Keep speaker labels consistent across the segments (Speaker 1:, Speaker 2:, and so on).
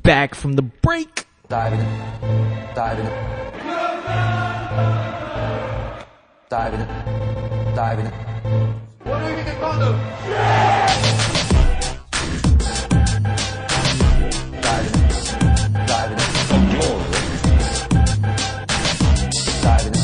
Speaker 1: back from the break.
Speaker 2: Diving in. Diving in. Diving in. Diving in.
Speaker 3: What do you think about them?
Speaker 2: Diving in. Diving in. Diving in. Diving in. Diving in.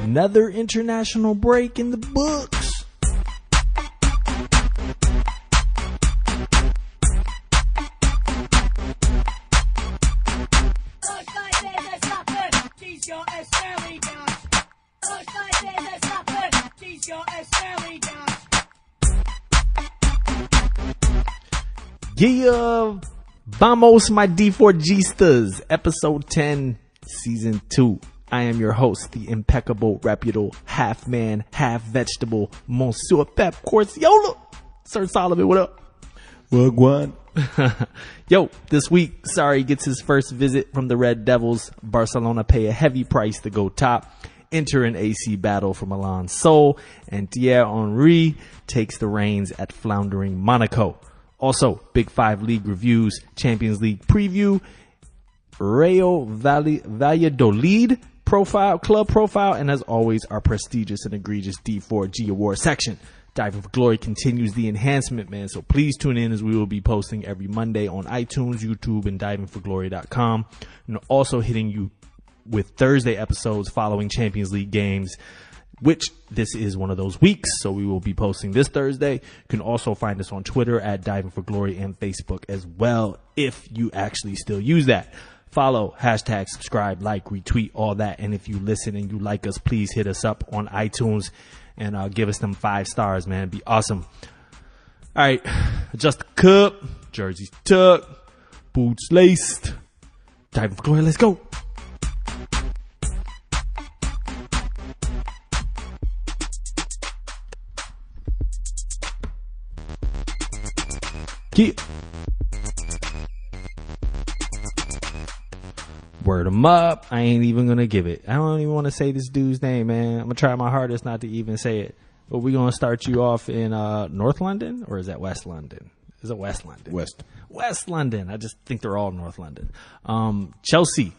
Speaker 1: Another international break in the books. Yeah, vamos, my D4Gistas, episode 10, season 2. I am your host, the impeccable, reputable, half man, half vegetable, Monsieur Pep Corsiola. Sir Solomon, what up?
Speaker 4: Wagwan.
Speaker 1: Yo, this week, Sarri gets his first visit from the Red Devils. Barcelona pay a heavy price to go top. Enter an AC battle for Milan's soul. And Thierry Henry takes the reins at floundering Monaco. Also, Big 5 League reviews, Champions League preview, Rayo Valladolid profile, club profile, and as always, our prestigious and egregious D4G award section. Diving for Glory continues the enhancement, man. So please tune in as we will be posting every Monday on iTunes, YouTube, and divingforglory.com. And also hitting you with Thursday episodes following Champions League games, which this is one of those weeks, so we will be posting this Thursday. You can also find us on Twitter at Diving for Glory and Facebook as well, if you actually still use that. Follow, hashtag, subscribe, like, retweet, all that. And if you listen and you like us, please hit us up on iTunes and give us them 5 stars, man. It'd be awesome. All right, adjust the cup, jerseys tucked, boots laced. Diving for Glory, let's go. Yeah. Word him up. I ain't even gonna give it. I don't even want to say this dude's name, man. I'm gonna try my hardest not to even say it. But we're gonna start you off in North London, or is that West London? Is it West London? West London. I just think they're all North London. Chelsea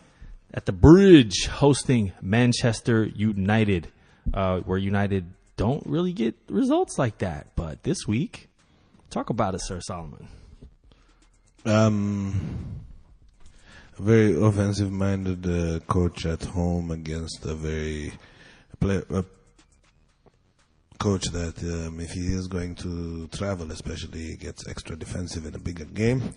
Speaker 1: at the Bridge hosting Manchester United, where United don't really get results like that. But this week, talk about it, Sir Solomon.
Speaker 4: A very offensive-minded coach at home against a coach that, if he is going to travel, especially, gets extra defensive in a bigger game.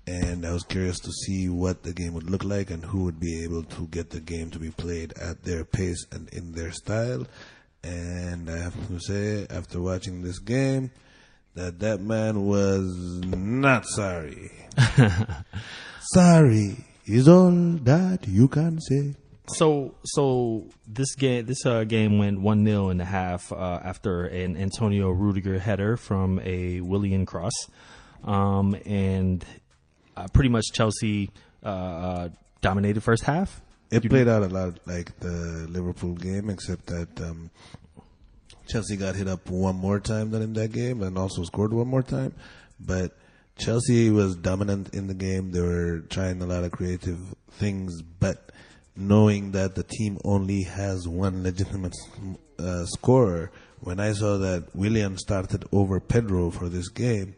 Speaker 4: And I was curious to see what the game would look like and who would be able to get the game to be played at their pace and in their style. And I have to say, after watching this game, that man was not sorry. Sorry is all that you can say.
Speaker 1: So this game went 1-0 in the half after an Antonio Rudiger header from a Willian cross, and pretty much Chelsea dominated first half.
Speaker 4: It played out a lot like the Liverpool game, except that Chelsea got hit up one more time than in that game and also scored one more time. But Chelsea was dominant in the game. They were trying a lot of creative things, but knowing that the team only has one legitimate scorer, when I saw that Willian started over Pedro for this game,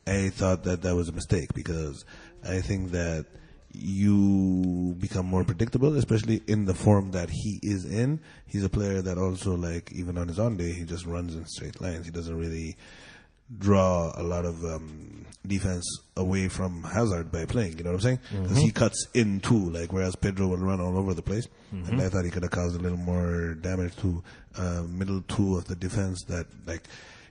Speaker 4: I thought that was a mistake, because I think that you become more predictable, especially in the form that he is in. He's a player that also, like, even on his own day, he just runs in straight lines. He doesn't really draw a lot of defense away from Hazard by playing, you know what I'm saying? Because he cuts in too, like, whereas Pedro will run all over the place. And I thought he could have caused a little more damage to middle two of the defense that, like,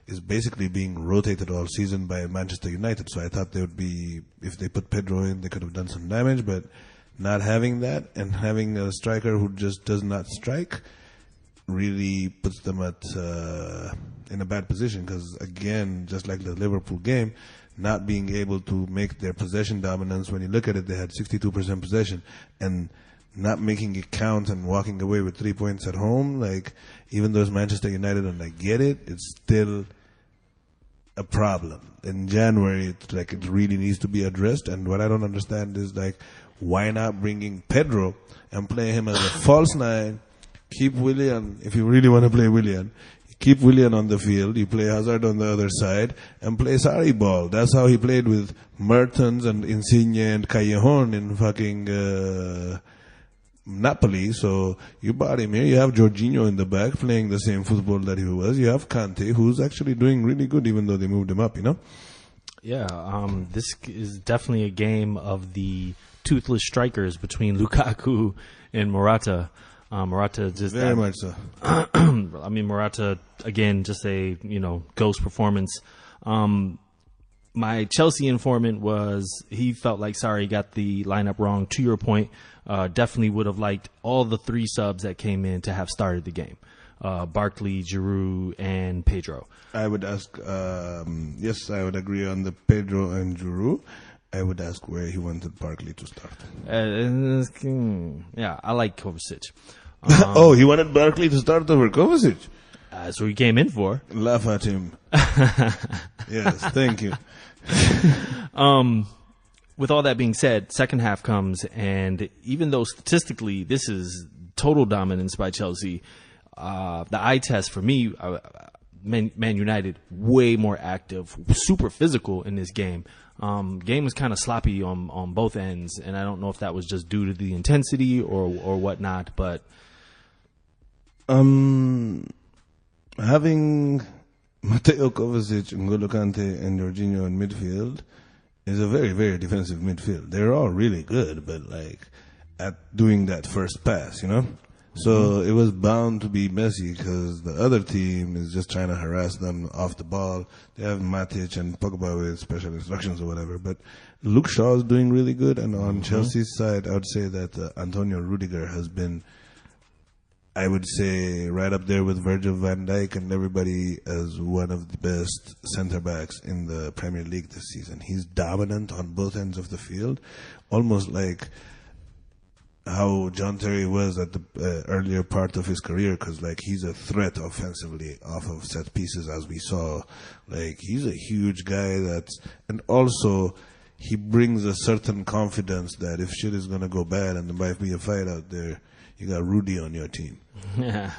Speaker 4: is basically being rotated all season by Manchester United. So I thought they would be, if they put Pedro in, they could have done some damage, but not having that and having a striker who just does not strike really puts them at in a bad position, because, again, just like the Liverpool game, not being able to make their possession dominance. When you look at it, they had 62% possession, and not making it count and walking away with 3 points at home. Like, even though it's Manchester United and I get it, it's still a problem. In January, it really needs to be addressed. And what I don't understand is, like, why not bringing Pedro and play him as a false nine? Keep Willian, if you really want to play Willian, keep Willian on the field. You play Hazard on the other side and play Sarri ball. That's how he played with Mertens and Insigne and Callejon in fucking Napoli. So you brought him here. You have Jorginho in the back playing the same football that he was. You have Kante, who's actually doing really good, even though they moved him up, you know?
Speaker 1: Yeah, this is definitely a game of the toothless strikers between Lukaku and Morata. Morata just
Speaker 4: very much so.
Speaker 1: I mean, Morata again, just a ghost performance. My Chelsea informant he felt like Sarri got the lineup wrong. To your point, definitely would have liked all the 3 subs that came in to have started the game. Barkley, Giroud, and Pedro.
Speaker 4: I would ask, yes, I would agree on the Pedro and Giroud. I would ask where he wanted Barkley to start.
Speaker 1: Yeah, I like Kovacic.
Speaker 4: He wanted Barkley to start over Kovacic?
Speaker 1: That's what he came in for.
Speaker 4: Laugh at him. Yes, thank you.
Speaker 1: With all that being said, second half comes, and even though statistically this is total dominance by Chelsea, the eye test for me, Man United, way more active, super physical in this game. Game was kind of sloppy on both ends, and I don't know if that was just due to the intensity or whatnot, but
Speaker 4: having Mateo Kovacic, N'Golo Kante, and Jorginho in midfield is a very, very defensive midfield. They're all really good, but like at doing that first pass, you know? So it was bound to be Messi because the other team is just trying to harass them off the ball. They have Matic and Pogba with special instructions or whatever. But Luke Shaw is doing really good. And on Chelsea's side, I would say that Antonio Rudiger has been, I would say, right up there with Virgil van Dijk and everybody as one of the best center backs in the Premier League this season. He's dominant on both ends of the field, almost like how John Terry was at the earlier part of his career, because like he's a threat offensively off of set pieces, as we saw. Like he's a huge guy and also he brings a certain confidence that if shit is gonna go bad and there might be a fight out there, you got Rudy on your team.
Speaker 1: Yeah.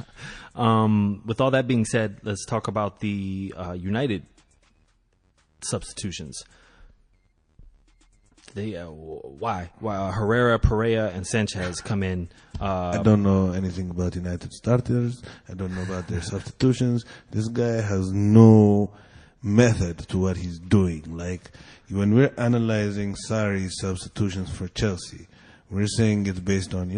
Speaker 1: With all that being said, let's talk about the United substitutions. Why Herrera, Pereira, and Sanchez come in?
Speaker 4: I don't know anything about United starters. I don't know about their substitutions. This guy has no method to what he's doing. Like when we're analyzing Sarri's substitutions for Chelsea, we're saying it's based on,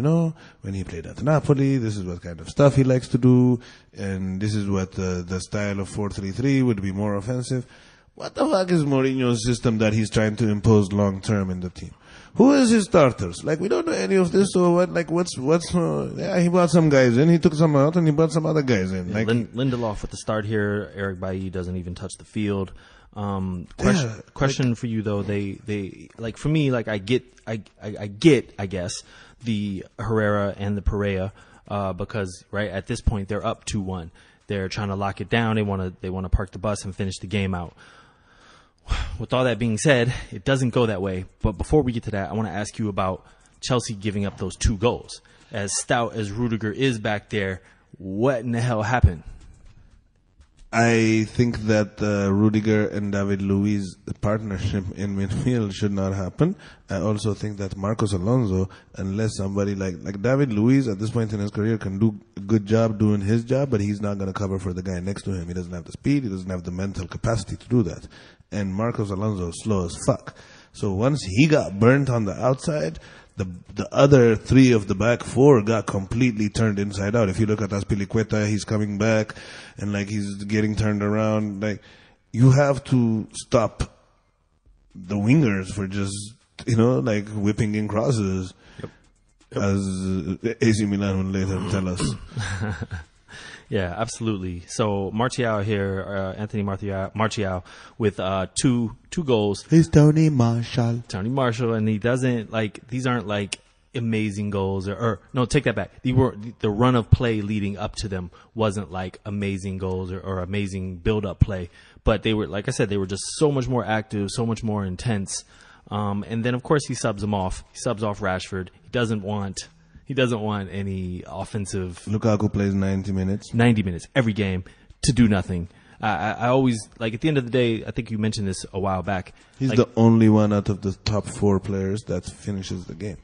Speaker 4: when he played at Napoli, this is what kind of stuff he likes to do, and this is what the style of 4-3-3 would be more offensive. What the fuck is Mourinho's system that he's trying to impose long term in the team? Who is his starters? Like, we don't know any of this, so what? Like, what's? He brought some guys in, he took some out, and he brought some other guys in.
Speaker 1: Yeah,
Speaker 4: like
Speaker 1: Lindelof with the start here. Eric Bailly doesn't even touch the field. Question for you though. They like for me. Like I get. I guess the Herrera and the Pereira because right at this point they're up 2-1. They're trying to lock it down. They want to park the bus and finish the game out. With all that being said, it doesn't go that way. But before we get to that, I want to ask you about Chelsea giving up those 2 goals. As stout as Rudiger is back there, what in the hell happened?
Speaker 4: I think that Rudiger and David Luiz partnership in midfield should not happen. I also think that Marcos Alonso, unless somebody like David Luiz at this point in his career can do a good job doing his job, but he's not going to cover for the guy next to him. He doesn't have the speed. He doesn't have the mental capacity to do that. And Marcos Alonso is slow as fuck. So once he got burnt on the outside, the other 3 of the back 4 got completely turned inside out. If you look at Azpilicueta, he's coming back and like he's getting turned around. Like you have to stop the wingers for just like whipping in crosses. Yep. As AC Milan will later tell us.
Speaker 1: Yeah, absolutely. So Martial here, Anthony Martial with two goals.
Speaker 4: He's Tony Marshall.
Speaker 1: Tony Marshall, and he doesn't these aren't like amazing goals or no, take that back. The run of play leading up to them wasn't like amazing goals or amazing build up play, but they were, like I said, they were just so much more active, so much more intense. And then of course he subs them off. He subs off Rashford. He doesn't want any offensive.
Speaker 4: Lukaku plays 90 minutes.
Speaker 1: 90 minutes every game to do nothing. I always, at the end of the day, I think you mentioned this a while back.
Speaker 4: He's the only one out of the top 4 players that finishes the game.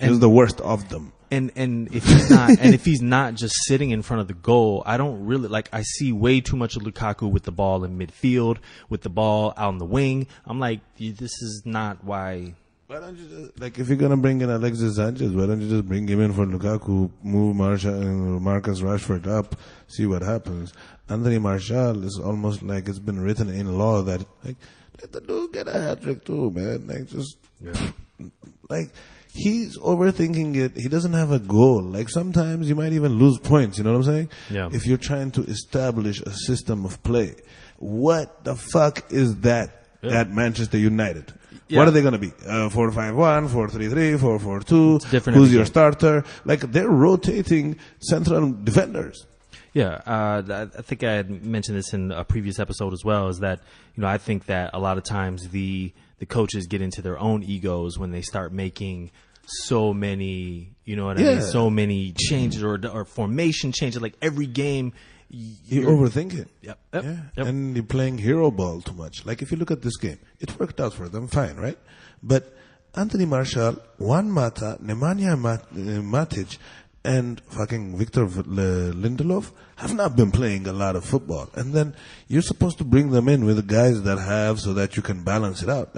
Speaker 1: And
Speaker 4: he's the worst of them.
Speaker 1: And if he's not just sitting in front of the goal, I don't really I see way too much of Lukaku with the ball in midfield, with the ball out on the wing. I'm like, this is not why.
Speaker 4: Why don't you just, if you're gonna bring in Alexis Sanchez, why don't you just bring him in for Lukaku, move Marcus Rashford up, see what happens? Anthony Martial is almost like it's been written in law that let the dude get a hat trick too, man. He's overthinking it. He doesn't have a goal. Sometimes you might even lose points. You know what I'm saying?
Speaker 1: Yeah.
Speaker 4: If you're trying to establish a system of play, what the fuck is that at Manchester United?
Speaker 1: Yeah.
Speaker 4: What are they going to be? 4-5-1, 4-3-3, 4-4-2.
Speaker 1: It's different
Speaker 4: Who's
Speaker 1: every
Speaker 4: your
Speaker 1: game.
Speaker 4: starter? They're rotating central defenders.
Speaker 1: Yeah, I think I had mentioned this in a previous episode as well, is that, I think that a lot of times the coaches get into their own egos when they start making so many, I mean, so many changes or formation changes, every game.
Speaker 4: You overthink it.
Speaker 1: Yep.
Speaker 4: And you're playing hero ball too much. If you look at this game, it worked out for them, fine, right? But Anthony Martial, Juan Mata, Nemanja Matic, and fucking Victor Lindelof have not been playing a lot of football. And then you're supposed to bring them in with the guys that have so that you can balance it out.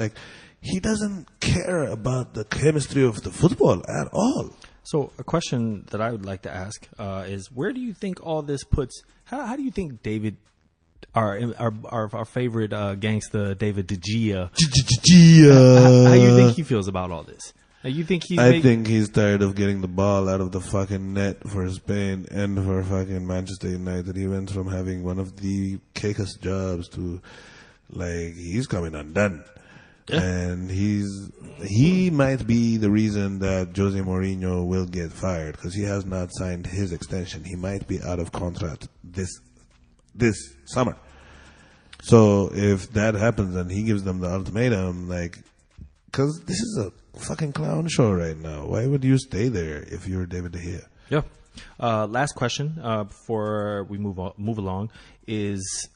Speaker 4: He doesn't care about the chemistry of the football at all.
Speaker 1: So a question that I would like to ask is, where do you think all this puts? How do you think David, our favorite gangster, David De Gea, how you think he feels about all this? You think
Speaker 4: I think he's tired of getting the ball out of the fucking net for Spain and for fucking Manchester United. He went from having one of the cakest jobs to he's coming undone. Yeah. And he might be the reason that Jose Mourinho will get fired, because he has not signed his extension. He might be out of contract this summer. So if that happens and he gives them the ultimatum, because this is a fucking clown show right now. Why would you stay there if you're David De Gea?
Speaker 1: Yeah. Last question before we move along is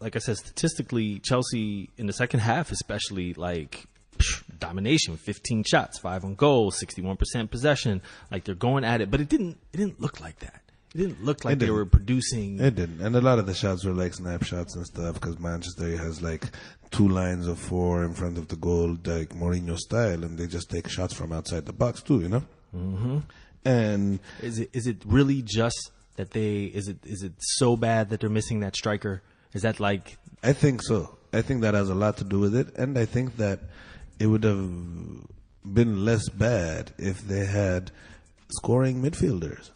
Speaker 1: like I said, statistically, Chelsea in the second half, especially, domination, 15 shots, 5 on goal, 61% possession. They're going at it, but it didn't look like that. It didn't look like they were producing.
Speaker 4: It didn't, and a lot of the shots were snapshots and stuff, because Manchester has 2 lines of 4 in front of the goal, Mourinho style, and they just take shots from outside the box too,
Speaker 1: Mm-hmm.
Speaker 4: And
Speaker 1: is it really just that is it so bad that they're missing that striker? Is that
Speaker 4: I think so. I think that has a lot to do with it, and I think that it would have been less bad if they had scoring midfielders.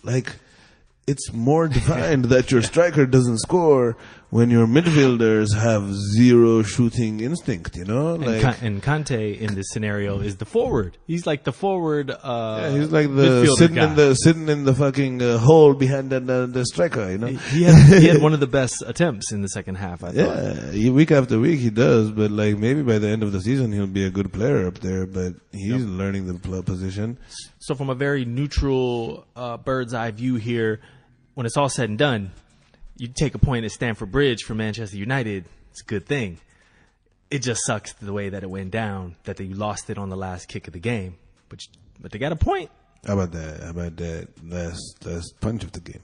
Speaker 4: It's more defined that your striker doesn't score when your midfielders have zero shooting instinct, And
Speaker 1: Kante in this scenario is the forward. He's the forward.
Speaker 4: He's the sitting in the fucking hole behind the striker.
Speaker 1: He had one of the best attempts in the second half. I thought.
Speaker 4: Yeah, week after week he does, but maybe by the end of the season he'll be a good player up there. But he's learning the position.
Speaker 1: So from a very neutral bird's eye view here, when it's all said and done, you take a point at Stamford Bridge for Manchester United. It's a good thing. It just sucks the way that it went down, that they lost it on the last kick of the game. But they got a point.
Speaker 4: How about that last punch of the game?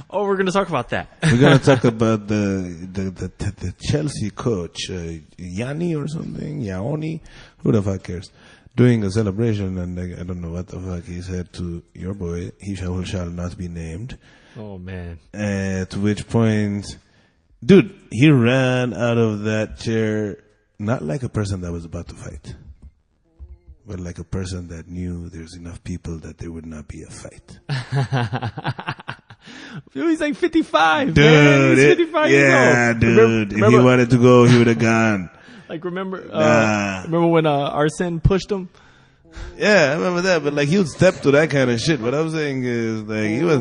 Speaker 1: Oh, we're going to talk about that.
Speaker 4: We're going to talk about the Chelsea coach, Yanni or something, Yaoni, who the fuck cares? Doing a celebration, and I don't know what the fuck he said to your boy, he shall not be named.
Speaker 1: Oh, man.
Speaker 4: To which point, dude, he ran out of that chair not like a person that was about to fight. but like a person that knew there's enough people that there would not be a fight.
Speaker 1: He's like 55,
Speaker 4: Dude,
Speaker 1: man. He's 55 years old.
Speaker 4: dude. If he wanted to go, he would have gone.
Speaker 1: Like, remember
Speaker 4: Nah.
Speaker 1: when Arsene pushed him?
Speaker 4: Yeah, I remember that, but like he would step to that kind of shit. What I'm saying is, like, he was,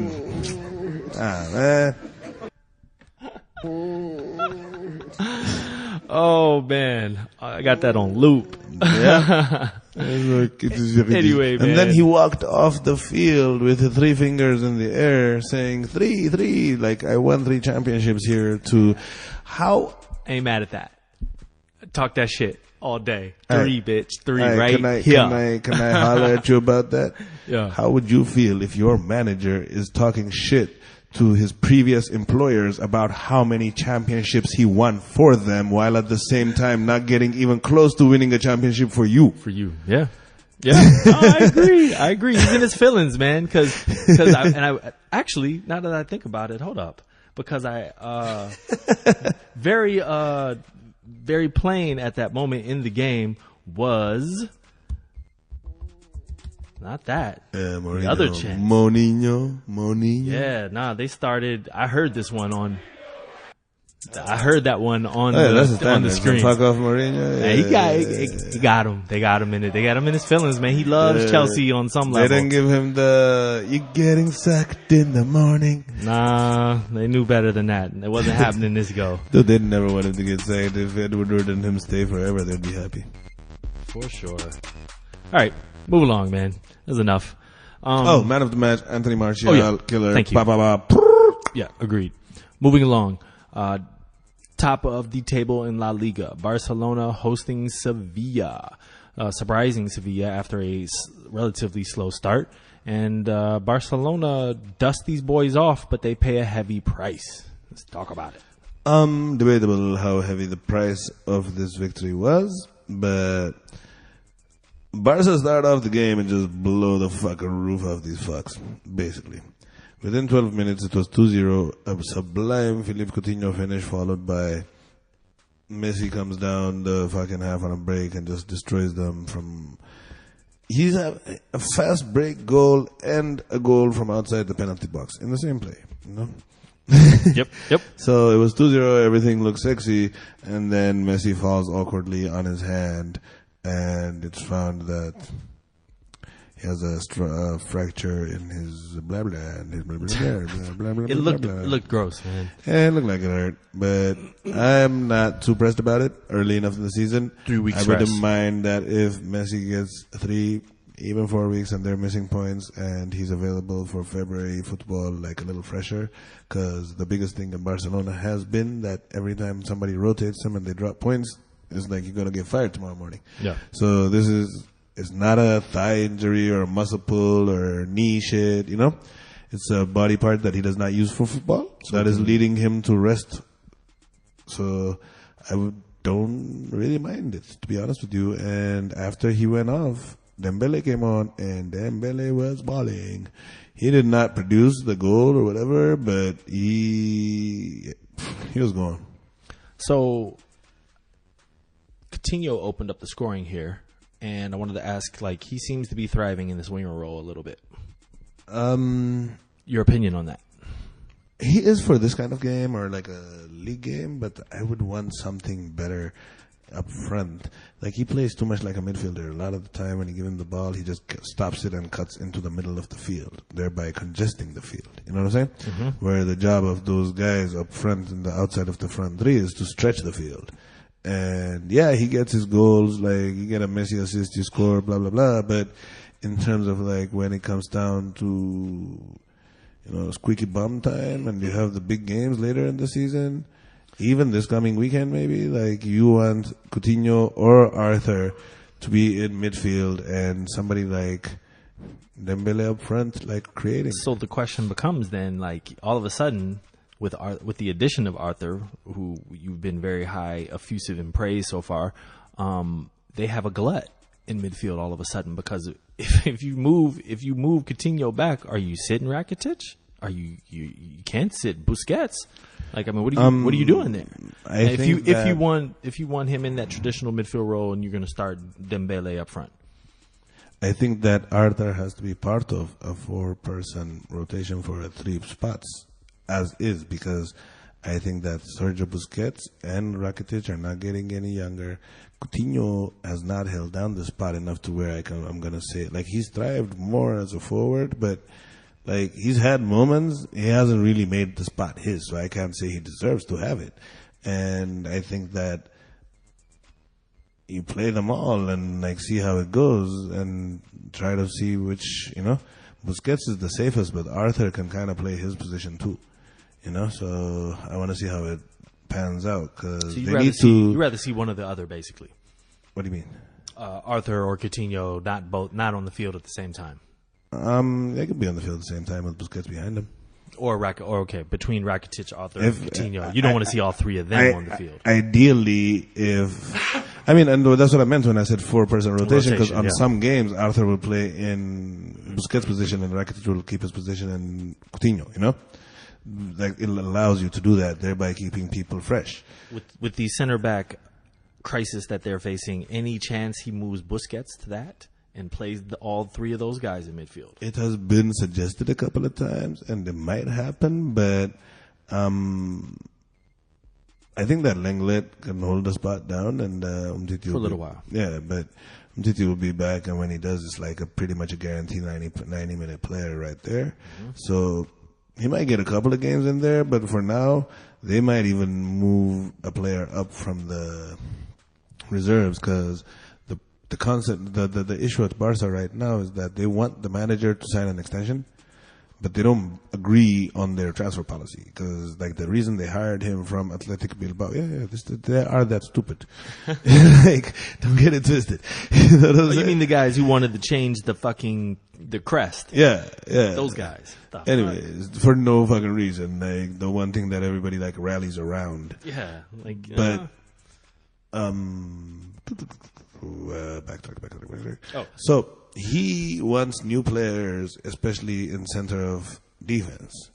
Speaker 4: man.
Speaker 1: Oh man, I got that on loop.
Speaker 4: Yeah. Anyway,
Speaker 1: man.
Speaker 4: And then he walked off the field with the 3 fingers in the air saying 3, like I won 3 championships here to how.
Speaker 1: Ain't mad at that. Talk that shit all day. 3,
Speaker 4: Alright.
Speaker 1: bitch. 3
Speaker 4: Alright,
Speaker 1: right here.
Speaker 4: Can I holler at you about that?
Speaker 1: Yeah.
Speaker 4: How would you feel if your manager is talking shit to his previous employers about how many championships he won for them, while at the same time not getting even close to winning a championship for you?
Speaker 1: For you, yeah. Yeah, no, I agree. He's in his feelings, man. Cause I actually, now that I think about it, hold up. Because very plain at that moment in the game was not that. The other chance.
Speaker 4: Moninho.
Speaker 1: Yeah, nah, they started. I heard this one on. I heard that one on
Speaker 4: That's
Speaker 1: on the screen.
Speaker 4: Fuck off Mourinho.
Speaker 1: Yeah, he got him. They got him in it. They got him in his feelings, man. He loves Chelsea on some level.
Speaker 4: They didn't give him the "you getting sacked in the morning."
Speaker 1: Nah, they knew better than that. It wasn't happening this go.
Speaker 4: Dude, they never want him to get sacked. If Edward and him stay forever, they'd be happy.
Speaker 1: For sure. All right, move along, man. That's enough.
Speaker 4: Man of the match, Anthony Martial, killer.
Speaker 1: Thank you. Yeah, agreed. Moving along. Top of the table in La Liga. Barcelona hosting Sevilla. Surprising Sevilla after a relatively slow start. And Barcelona dust these boys off, but they pay a heavy price. Let's talk about it.
Speaker 4: Debatable how heavy the price of this victory was, but Barca started off the game and just blow the fucking roof off these fucks, basically. Within 12 minutes, it was 2-0. A sublime Philippe Coutinho finish, followed by Messi comes down the fucking half on a break and just destroys them from... He's a fast break goal and a goal from outside the penalty box in the same play, you know?
Speaker 1: Yep.
Speaker 4: So it was 2-0, everything looked sexy, and then Messi falls awkwardly on his hand, and it's found that he has a fracture in his blah blah and his blah blah blah blah.
Speaker 1: It looked gross, man.
Speaker 4: Yeah, it looked like it hurt, but I'm not too pressed about it. Early enough in the season,
Speaker 1: 3 weeks.
Speaker 4: I wouldn't mind that if Messi gets 3, even 4 weeks, and they're missing points, and he's available for February football, like a little fresher. Because the biggest thing in Barcelona has been that every time somebody rotates them and they drop points, it's like you're gonna get fired tomorrow morning.
Speaker 1: Yeah.
Speaker 4: So this is. It's not a thigh injury or a muscle pull or knee shit, you know? It's a body part that he does not use for football. So that is leading him to rest. So I don't really mind it, to be honest with you. And after he went off, Dembele came on, and Dembele was balling. He did not produce the goal or whatever, but he was gone.
Speaker 1: So Coutinho opened up the scoring here. And I wanted to ask, like, he seems to be thriving in this winger role a little bit. Your opinion on that?
Speaker 4: He is for this kind of game or like a league game, but I would want something better up front. Like, he plays too much like a midfielder. A lot of the time when you give him the ball, he just stops it and cuts into the middle of the field, thereby congesting the field. You know what I'm saying? Mm-hmm. Where the job of those guys up front and the outside of the front three is to stretch the field. And yeah, he gets his goals, like you get a Messi assist, you score, blah, blah, blah. But in terms of like when it comes down to, squeaky bum time and you have the big games later in the season, even this coming weekend maybe, like you want Coutinho or Arthur to be in midfield and somebody like Dembele up front, like creating.
Speaker 1: So the question becomes then, like, all of a sudden, with the addition of Arthur, who you've been very high, effusive in praise so far, they have a glut in midfield all of a sudden, because if you move Coutinho back, are you sitting Rakitic? Are you can't sit Busquets? Like, I mean, what are you doing there? If you want him in that traditional midfield role, and you're going to start Dembele up front.
Speaker 4: I think that Arthur has to be part of a 4-person rotation for 3 spots, as is, because I think that Sergio Busquets and Rakitic are not getting any younger. Coutinho has not held down the spot enough to where I'm going to say, like, he's thrived more as a forward, but, like, he's had moments. He hasn't really made the spot his, so I can't say he deserves to have it. And I think that you play them all and, like, see how it goes and try to see which, Busquets is the safest, but Arthur can kind of play his position too, so I want to see how it pans out, because
Speaker 1: So
Speaker 4: they need to.
Speaker 1: you'd rather see one or the other, basically.
Speaker 4: What do you mean?
Speaker 1: Arthur or Coutinho, not on the field at the same time.
Speaker 4: They could be on the field at the same time with Busquets behind them.
Speaker 1: Or between Rakitic, Arthur, and Coutinho. You don't want to see all 3 of them on the field.
Speaker 4: Ideally, and that's what I meant when I said 4-person rotation, because on some games, Arthur will play in Busquets' position and Rakitic will keep his position in Coutinho, Like, it allows you to do that, thereby keeping people fresh.
Speaker 1: With the center back crisis that they're facing, any chance he moves Busquets to that and plays all 3 of those guys in midfield?
Speaker 4: It has been suggested a couple of times, and it might happen, but I think that Lenglet can hold the spot down, and Umtiti
Speaker 1: for a little while.
Speaker 4: Yeah, but Umtiti will be back, and when he does, it's like pretty much a guaranteed 90-minute player right there. Mm-hmm. So he might get a couple of games in there, but for now, they might even move a player up from the reserves, because the concept, the issue at Barca right now is that they want the manager to sign an extension, but they don't agree on their transfer policy, because, like, the reason they hired him from Athletic Bilbao, they are that stupid. Like, don't get it twisted. You know what I'm
Speaker 1: You
Speaker 4: saying?
Speaker 1: mean the guys who wanted to change the crest?
Speaker 4: Yeah.
Speaker 1: Those guys.
Speaker 4: Anyways, for no fucking reason, like, the one thing that everybody, like, rallies around.
Speaker 1: Yeah,
Speaker 4: But backtrack.
Speaker 1: Oh.
Speaker 4: So he wants new players, especially in center of defense,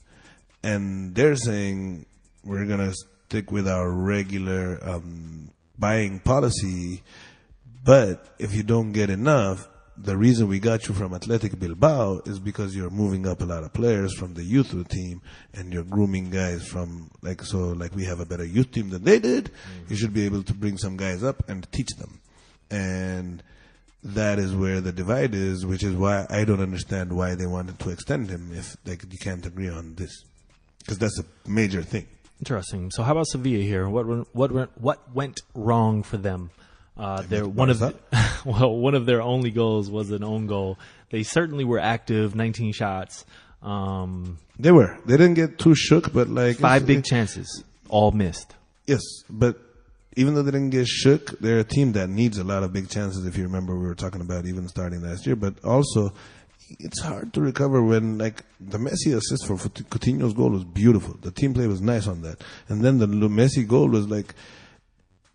Speaker 4: and they're saying we're gonna stick with our regular buying policy, but if you don't get enough, the reason we got you from Athletic Bilbao is because you're moving up a lot of players from the youth of the team, and you're grooming guys from, like we have a better youth team than they did. You should be able to bring some guys up and teach them. And that is where the divide is, which is why I don't understand why they wanted to extend him if, like, you can't agree on this, because that's a major thing.
Speaker 1: Interesting. So how about Sevilla here? What went wrong for them? One of their only goals was an own goal. They certainly were active, 19 shots.
Speaker 4: They didn't get too shook, but, like,
Speaker 1: 5 big chances, all missed.
Speaker 4: Yes, but even though they didn't get shook, they're a team that needs a lot of big chances. If you remember, we were talking about even starting last year. But also, it's hard to recover when, like, the Messi assist for Coutinho's goal was beautiful. The team play was nice on that. And then the Messi goal was like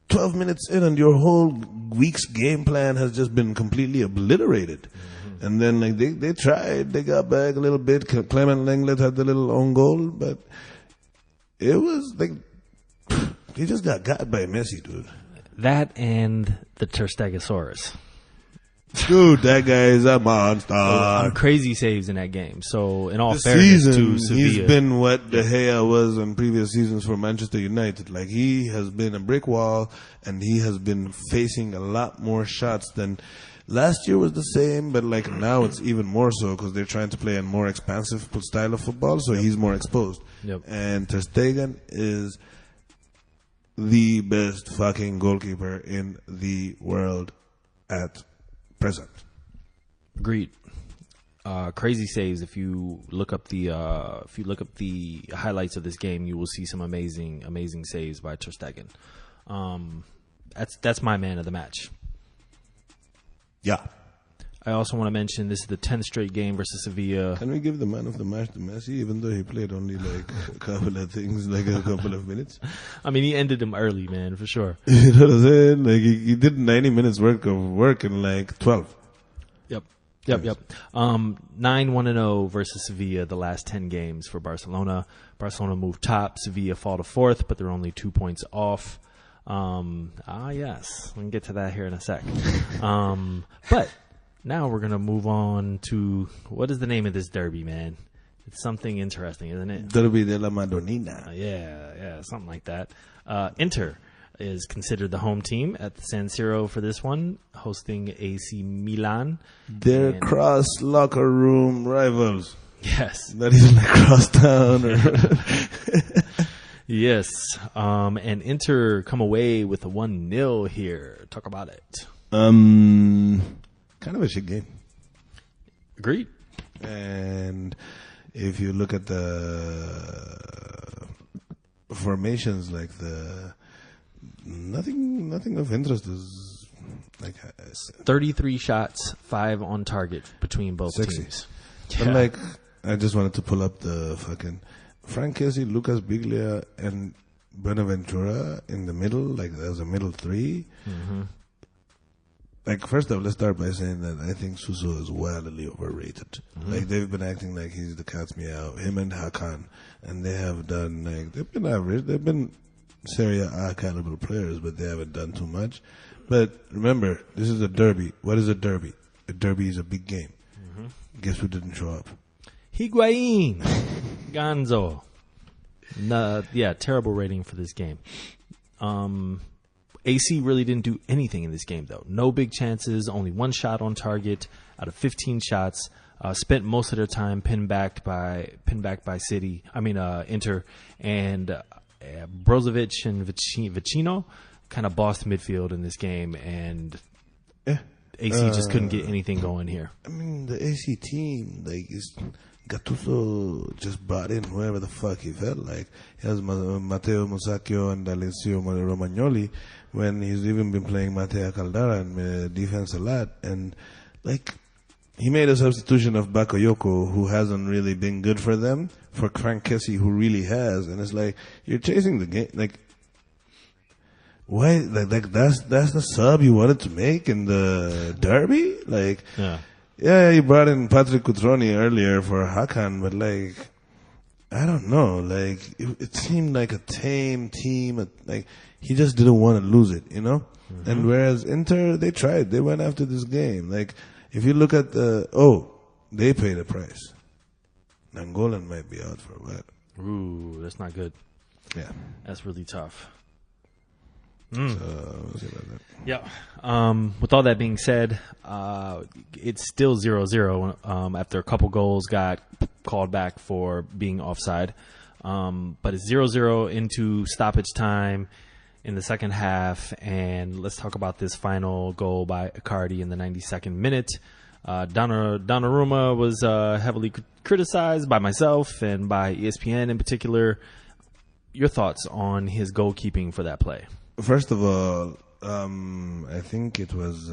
Speaker 4: 12 minutes in, and your whole week's game plan has just been completely obliterated. Mm-hmm. And then, like, they tried, they got back a little bit. Clement Lenglet had the little own goal, but it was like, he just got by Messi, dude.
Speaker 1: That and the Ter Stegosaurus.
Speaker 4: Dude, that guy is a monster.
Speaker 1: Crazy saves in that game. So, in all
Speaker 4: This
Speaker 1: fairness
Speaker 4: season,
Speaker 1: to Sevilla,
Speaker 4: he's been what De Gea was in previous seasons for Manchester United. Like, he has been a brick wall, and he has been facing a lot more shots than last year was the same, but, like, now it's even more so because they're trying to play a more expansive style of football, so he's more exposed.
Speaker 1: Yep.
Speaker 4: And Ter Stegen is the best fucking goalkeeper in the world at present.
Speaker 1: Agreed. Crazy saves. If you look up the highlights of this game, you will see some amazing saves by Ter Stegen. That's my man of the match.
Speaker 4: Yeah.
Speaker 1: I also want to mention this is the 10th straight game versus Sevilla.
Speaker 4: Can we give the man of the match to Messi, even though he played only like a couple of things, like a couple of minutes?
Speaker 1: I mean, he ended him early, man, for sure.
Speaker 4: You know what I'm saying? Like, he did 90 minutes worth of work in like 12.
Speaker 1: Yep. 9-1-0 versus Sevilla the last 10 games for Barcelona. Barcelona moved top. Sevilla fall to 4th, but they're only 2 points off. Yes. We can get to that here in a sec. But Now we're gonna move on to what is the name of this derby, man? It's something interesting, isn't it?
Speaker 4: Derby de la Madonnina.
Speaker 1: Yeah, something like that. Inter is considered the home team at the San Siro for this one, hosting AC Milan.
Speaker 4: They're
Speaker 1: And-
Speaker 4: cross locker room rivals.
Speaker 1: Yes,
Speaker 4: Not even like cross town or
Speaker 1: yes. And Inter come away with a 1-0 here. Talk about it.
Speaker 4: kind of a shit game.
Speaker 1: Agreed.
Speaker 4: And if you look at the formations, like nothing of interest is like
Speaker 1: 33 shots, 5 on target between both
Speaker 4: Sexy.
Speaker 1: teams.
Speaker 4: But like, I just wanted to pull up the fucking Frank Kessie, Lucas Biglia, and Buenaventura in the middle, like as a middle three.
Speaker 1: Mm-hmm.
Speaker 4: Like, first off, let's start by saying that I think Suso is wildly overrated.
Speaker 1: Mm-hmm.
Speaker 4: Like, they've been acting like he's the cat's meow, him and Hakan, and they have done, like, they've been average. They've been Serie A caliber players, but they haven't done too much. But remember, this is a derby. What is a derby? A derby is a big game.
Speaker 1: Mm-hmm.
Speaker 4: Guess who didn't show up?
Speaker 1: Higuain, Gonzo. Yeah, terrible rating for this game. AC really didn't do anything in this game, though. No big chances, only 1 shot on target out of 15 shots. Spent most of their time pinned back by City. Inter, and Brozovic and Vicino kind of bossed midfield in this game, and AC just couldn't get anything going here.
Speaker 4: I mean, the AC team, like, is Gattuso just brought in whoever the fuck he felt like. He has Matteo Musacchio and Alessio Romagnoli, when he's even been playing Matteo Caldara in defense a lot. And, like, he made a substitution of Bakayoko, who hasn't really been good for them, for Frank Kessie, who really has. And it's like, you're chasing the game. Like, why? Like that's the sub you wanted to make in the derby? Like, yeah, you brought in Patrick Cutroni earlier for Hakan, but like, I don't know. Like, it seemed like a tame team. Like, he just didn't want to lose it, you know? Mm-hmm. And whereas Inter, they tried. They went after this game. Like, if you look at they paid a price. Nangolan might be out for a while.
Speaker 1: Ooh, that's not good.
Speaker 4: Yeah.
Speaker 1: That's really tough.
Speaker 4: So, we'll see about that.
Speaker 1: Yeah. With all that being said, it's still 0-0 after a couple goals got called back for being offside. But it's 0-0 into stoppage time in the second half. And let's talk about this final goal by Icardi in the 92nd minute. Donnarumma was heavily criticized by myself and by ESPN in particular. Your thoughts on his goalkeeping for that play?
Speaker 4: First of all, I think it was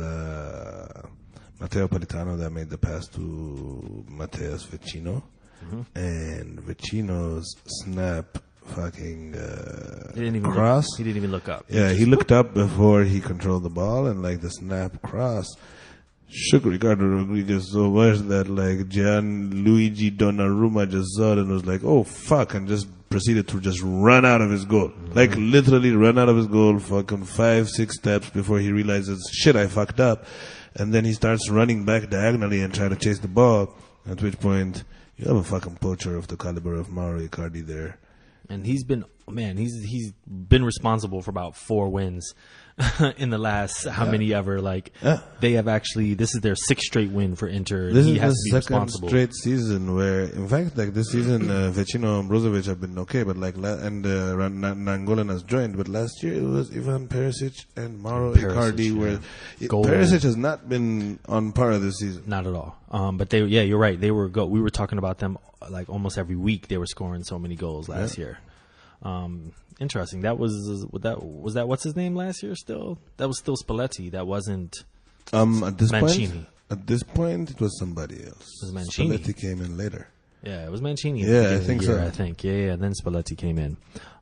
Speaker 4: Matteo Politano that made the pass to Matteus Vecino. Mm-hmm. And Vecino's snap fucking cross.
Speaker 1: He didn't even look up.
Speaker 4: Yeah, he looked up before he controlled the ball, and like the snap cross shook Ricardo Rodriguez so much that like Gianluigi Donnarumma just saw it and was like, oh fuck, and just proceeded to just run out of his goal. Mm-hmm. Like literally run out of his goal fucking 5-6 steps before he realizes, shit, I fucked up. And then he starts running back diagonally and trying to chase the ball, at which point you have a fucking poacher of the caliber of Mauro Icardi there.
Speaker 1: And he's been responsible for about 4 wins in the last many ever. Like they have actually, this is their 6th straight win for Inter.
Speaker 4: This
Speaker 1: he
Speaker 4: is
Speaker 1: has
Speaker 4: the
Speaker 1: to be
Speaker 4: second
Speaker 1: responsible.
Speaker 4: straight season where, in fact, like this season, Vecino and Brozovic have been okay, but like Nangolan has joined. But last year it was Ivan Perisic and Mauro Icardi. Where Perisic has not been on par this season.
Speaker 1: Not at all. But you're right. They were we were talking about them like almost every week. They were scoring so many goals last year. Interesting. That was what's his name last year? Still, that was still Spalletti. That wasn't
Speaker 4: at this
Speaker 1: Mancini.
Speaker 4: Point, at this point, it was somebody else.
Speaker 1: It was Mancini.
Speaker 4: Spalletti came in later.
Speaker 1: Yeah, it was Mancini.
Speaker 4: Yeah, I think so.
Speaker 1: I think. Yeah. Then Spalletti came in.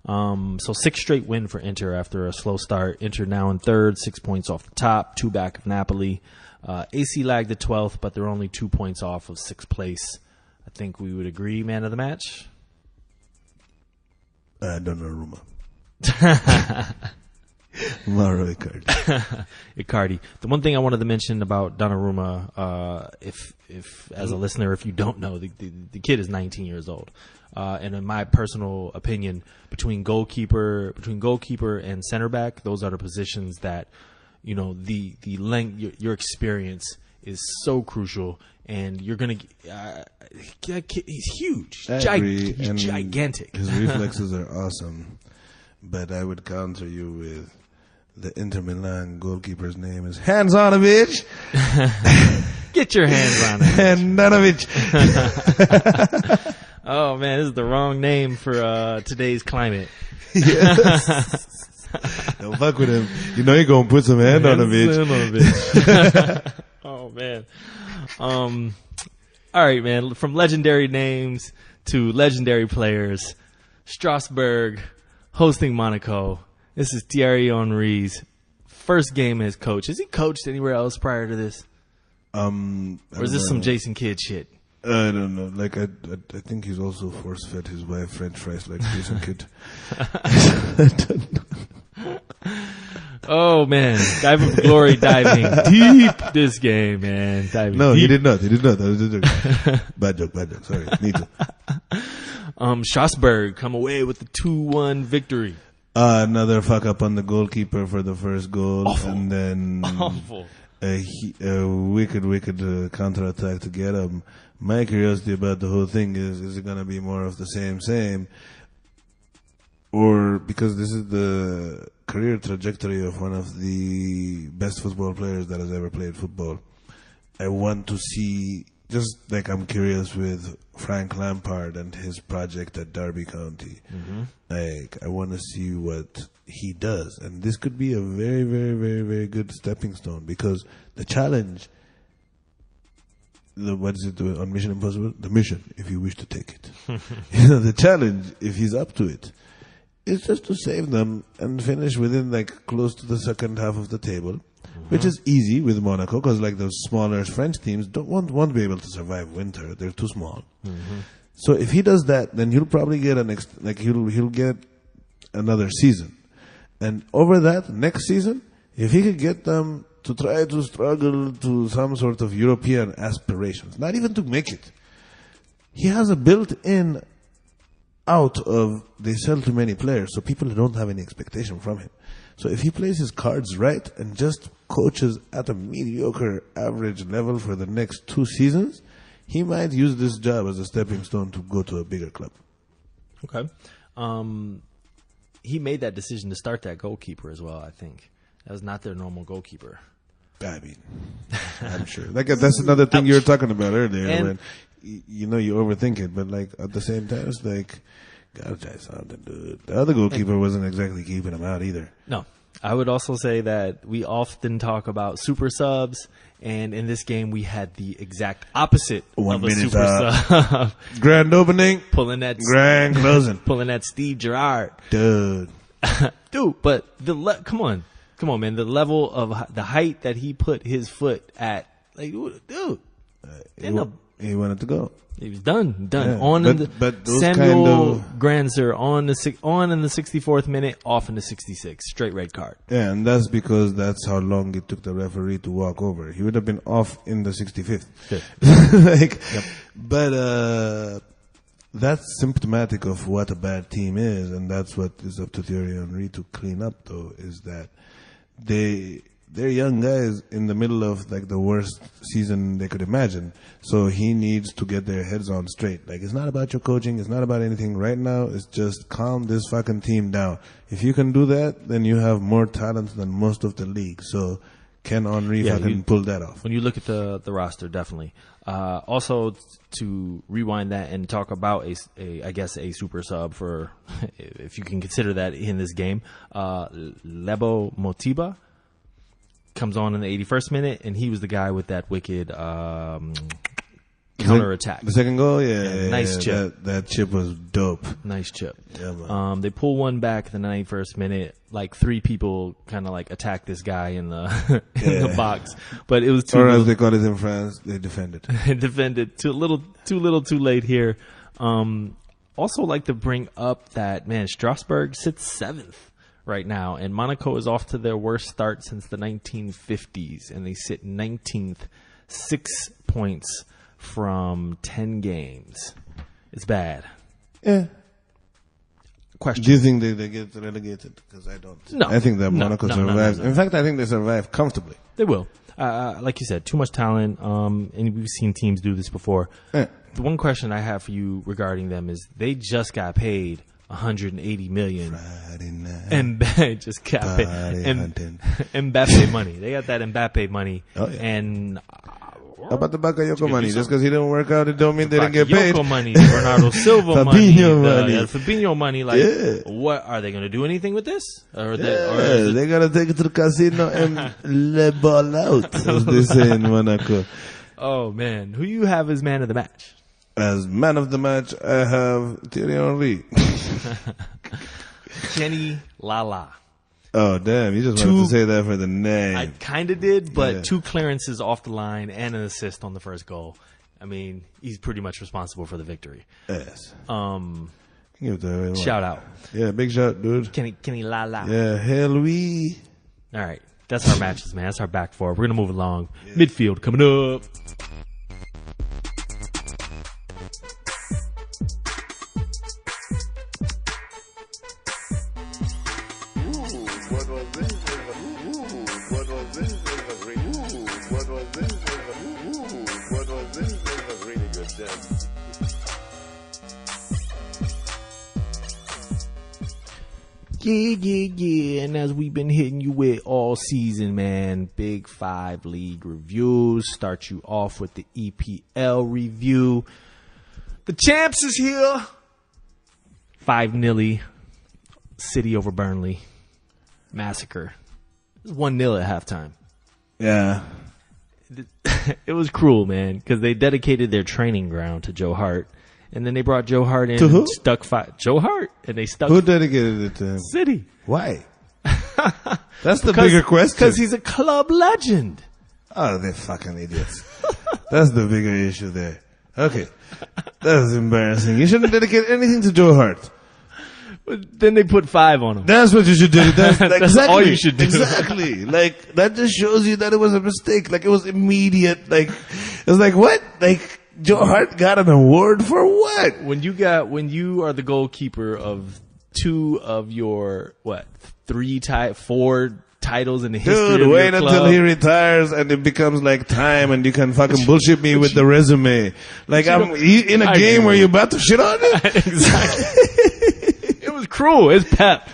Speaker 1: So 6th straight win for Inter after a slow start. Inter now in 3rd, 6 points off the top, 2 back of Napoli. AC lagged at 12th, but they're only 2 points off of 6th place. I think we would agree, man of the match.
Speaker 4: Donnarumma. Mauro Icardi.
Speaker 1: Icardi. The one thing I wanted to mention about Donnarumma, if as a listener, if you don't know, the kid is 19 years old. And in my personal opinion, between goalkeeper and center back, those are the positions that, you know, the length, your experience is so crucial. And you're gonna, he's huge,
Speaker 4: I agree,
Speaker 1: he's
Speaker 4: and
Speaker 1: gigantic.
Speaker 4: His reflexes are awesome, but I would counter you with the Inter Milan goalkeeper's name is Handanovic.
Speaker 1: Get your hands on it.
Speaker 4: Handanovic.
Speaker 1: Oh man, this is the wrong name for today's climate.
Speaker 4: Yes. Don't fuck with him. You know you're gonna put some hand on him, bitch.
Speaker 1: Oh man. All right, man. From legendary names to legendary players, Strasbourg hosting Monaco. This is Thierry Henry's first game as coach. Has he coached anywhere else prior to this? Or is this some Jason Kidd shit?
Speaker 4: I don't know. Like I think he's also force fed his wife French fries like Jason Kidd. I don't know.
Speaker 1: Oh man, glory diving deep this game, man. Diving
Speaker 4: No,
Speaker 1: deep.
Speaker 4: he did not. That was a joke. Bad joke. Sorry, need to.
Speaker 1: Strasbourg come away with the 2-1 victory.
Speaker 4: Another fuck up on the goalkeeper for the first goal,
Speaker 1: Awful.
Speaker 4: and then
Speaker 1: Awful.
Speaker 4: a wicked counterattack to get him. My curiosity about the whole thing is it gonna be more of the same? Or because this is the career trajectory of one of the best football players that has ever played football. I want to see, just like I'm curious with Frank Lampard and his project at Derby County. Mm-hmm. Like, I want to see what he does. And this could be a very, very, very, very good stepping stone, because the challenge, what is it on Mission Impossible? The mission, if you wish to take it. The challenge, if he's up to it, is just to save them and finish within like close to the second half of the table, which is easy with Monaco, because like those smaller French teams won't be able to survive winter. They're too small. So if he does that, then he'll probably get he'll get another season, and over that next season, if he could get them to try to struggle to some sort of European aspirations, not even to make it, he has a built-in out of they sell too many players, so people don't have any expectation from him. So if he plays his cards right and just coaches at a mediocre average level for the next 2 seasons, he might use this job as a stepping stone to go to a bigger club.
Speaker 1: Okay. He made that decision to start that goalkeeper as well, I think. That was not their normal goalkeeper.
Speaker 4: I mean, I'm sure. Like that's another thing you were talking about earlier, when you overthink it, but like at the same time, it's like, gotta try something, dude. The other goalkeeper wasn't exactly keeping him out either. No.
Speaker 1: I would also say that we often talk about super subs, and in this game we had the exact opposite of a super sub.
Speaker 4: Grand opening,
Speaker 1: pulling that
Speaker 4: grand closing,
Speaker 1: pulling that Steve Gerrard,
Speaker 4: dude.
Speaker 1: But come on, man. The level of the height that he put his foot at, like, dude,
Speaker 4: he wanted to go.
Speaker 1: He was done.
Speaker 4: Yeah, but
Speaker 1: Samuel Granzer on in the 64th minute, off in the 66th, straight red card.
Speaker 4: Yeah, and that's because that's how long it took the referee to walk over. He would have been off in the 65th. But that's symptomatic of what a bad team is, and that's what is up to Thierry Henry to clean up. Though, is that they're young guys in the middle of like the worst season they could imagine. So he needs to get their heads on straight. Like, it's not about your coaching. It's not about anything right now. It's just calm this fucking team down. If you can do that, then you have more talent than most of the league. So can Henry fucking pull that off?
Speaker 1: When you look at the roster, definitely. Also, to rewind that and talk about a super sub for, if you can consider that in this game, Lebo Motiba comes on in the 81st minute, and he was the guy with that wicked counter attack.
Speaker 4: The second goal, nice
Speaker 1: chip.
Speaker 4: That chip was dope.
Speaker 1: Nice chip.
Speaker 4: Yeah, man.
Speaker 1: They pull one back in the 91st minute. Like 3 people kind of like attacked this guy in the the box, but it was too.
Speaker 4: Or as they call it in France, they defended.
Speaker 1: Defended too little, too late here. Also, like to bring up that, man, Strasbourg sits 7th right now, and Monaco is off to their worst start since the 1950s, and they sit 19th, 6 points from 10 games. It's bad.
Speaker 4: Yeah.
Speaker 1: Question.
Speaker 4: Do you think they get relegated? Because I don't.
Speaker 1: No.
Speaker 4: I think that
Speaker 1: No,
Speaker 4: Monaco
Speaker 1: no,
Speaker 4: survives.
Speaker 1: no.
Speaker 4: In fact, I think they survive comfortably.
Speaker 1: They will. Like you said, too much talent, and we've seen teams do this before.
Speaker 4: Yeah.
Speaker 1: The one question I have for you regarding them is they just got paid $180 million.
Speaker 4: Friday night.
Speaker 1: Mbappe just got paid.
Speaker 4: Friday hunting.
Speaker 1: Mbappe money. They got that Mbappe money.
Speaker 4: Oh, yeah.
Speaker 1: And
Speaker 4: How about the Bakayoko money? Just because he didn't work out, it don't mean they didn't get paid.
Speaker 1: Bakayoko money, Bernardo Silva money,
Speaker 4: Fabinho money.
Speaker 1: Fabinho money. Like,
Speaker 4: Yeah.
Speaker 1: what are they going to do anything with this? Or
Speaker 4: They gotta take it to the casino and le ball out, as they say in Monaco.
Speaker 1: oh man, who you have as man of the match?
Speaker 4: As man of the match, I have Thierry Henry.
Speaker 1: Kenny Lala.
Speaker 4: Oh damn! You just wanted to say that for the name.
Speaker 1: I kind of did, but
Speaker 4: Yeah.
Speaker 1: 2 clearances off the line and an assist on the first goal. I mean, he's pretty much responsible for the victory.
Speaker 4: Yes. Give it to everyone.
Speaker 1: Shout out,
Speaker 4: Yeah, big shout, dude.
Speaker 1: Kenny Lala.
Speaker 4: Yeah, hell we.
Speaker 1: All right, that's our matches, man. That's our back four. We're gonna move along. Midfield coming up. Yeah. And as we've been hitting you with all season, man, Big 5 league reviews. Start you off with the EPL review. The champs is here. 5-0 City over Burnley. Massacre. It was 1-0 at halftime.
Speaker 4: Yeah.
Speaker 1: It was cruel, man, because they dedicated their training ground to Joe Hart. And then they brought Joe Hart in
Speaker 4: To who?
Speaker 1: and stuck Joe Hart, and they stuck
Speaker 4: Who dedicated it to him?
Speaker 1: City.
Speaker 4: Why? That's the bigger question.
Speaker 1: Because he's a club legend.
Speaker 4: Oh, they're fucking idiots. That's the bigger issue there. Okay. That's embarrassing. You shouldn't dedicate anything to Joe Hart.
Speaker 1: But then they put 5 on him.
Speaker 4: That's what you should do. That's exactly
Speaker 1: all you should do.
Speaker 4: Exactly. Like, that just shows you that it was a mistake. Like, it was immediate. Like, it was like, what? Like, Joe Hart got an award for what?
Speaker 1: When you are the goalkeeper of 2 of your 4 titles in the history
Speaker 4: Dude,
Speaker 1: of
Speaker 4: wait
Speaker 1: your club.
Speaker 4: until he retires and it becomes like time and you can fucking bullshit me with the resume. Like, in a game where you're about to shit on it?
Speaker 1: Exactly. It was cruel. It's Pep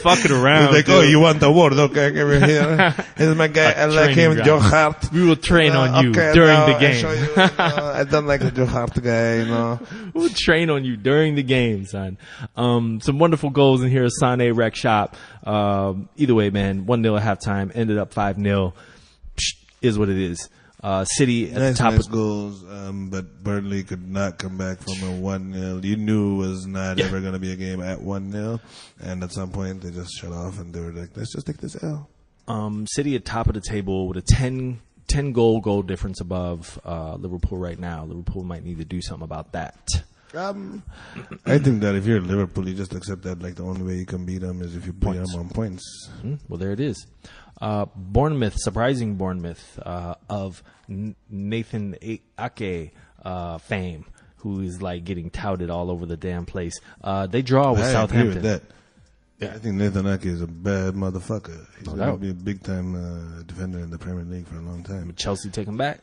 Speaker 1: fucking around.
Speaker 4: He's like,
Speaker 1: dude.
Speaker 4: oh, you want the award? Okay, come here. This is my guy. I like him,
Speaker 1: training
Speaker 4: Joe
Speaker 1: ground.
Speaker 4: Hart.
Speaker 1: We will train on you
Speaker 4: Okay,
Speaker 1: during
Speaker 4: now
Speaker 1: the
Speaker 4: I
Speaker 1: game.
Speaker 4: show you, I don't like the Joe Hart guy,
Speaker 1: We'll train on you during the game, son. Some wonderful goals in here. Sané wreck shop. Either way, man, 1-0 at halftime. Ended up 5-0. Is what it is. City at the top
Speaker 4: nice
Speaker 1: of
Speaker 4: goals, but Burnley could not come back from a 1-0. You knew it was not ever going to be a game at 1-0. And at some point, they just shut off and they were like, let's just take this L.
Speaker 1: City at top of the table with a 10 goal difference above Liverpool right now. Liverpool might need to do something about that.
Speaker 4: I think that if you're Liverpool, you just accept that like the only way you can beat them is if you beat them on points.
Speaker 1: Well, there it is. Bournemouth, surprising Bournemouth of Nathan Ake fame, who is like getting touted all over the damn place. They draw with
Speaker 4: I
Speaker 1: Southampton.
Speaker 4: agree with that.
Speaker 1: Yeah.
Speaker 4: I think Nathan Ake is a bad motherfucker. He's
Speaker 1: No
Speaker 4: going to
Speaker 1: doubt.
Speaker 4: be a big-time defender in the Premier League for a long time.
Speaker 1: Chelsea take him back.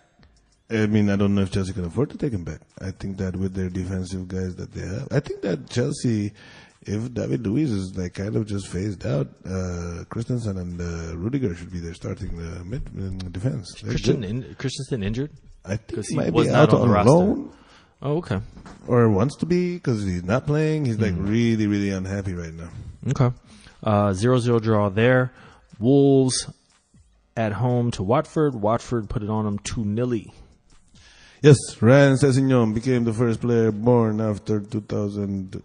Speaker 4: I mean, I don't know if Chelsea can afford to take him back. I think that with their defensive guys that they have, I think that Chelsea, if David Luiz is like kind of just phased out, Christensen and Rudiger should be there starting the mid defense.
Speaker 1: Christensen injured?
Speaker 4: I think
Speaker 1: 'Cause
Speaker 4: he
Speaker 1: he
Speaker 4: might
Speaker 1: was
Speaker 4: be
Speaker 1: not
Speaker 4: out
Speaker 1: on the
Speaker 4: on
Speaker 1: roster.
Speaker 4: loan
Speaker 1: Oh, okay.
Speaker 4: or wants to be because he's not playing. He's like really, really unhappy right now.
Speaker 1: Okay. 0-0 draw there. Wolves at home to Watford. Watford put it on them 2-0.
Speaker 4: Yes, Ryan Sessegnon became the first player born after 2000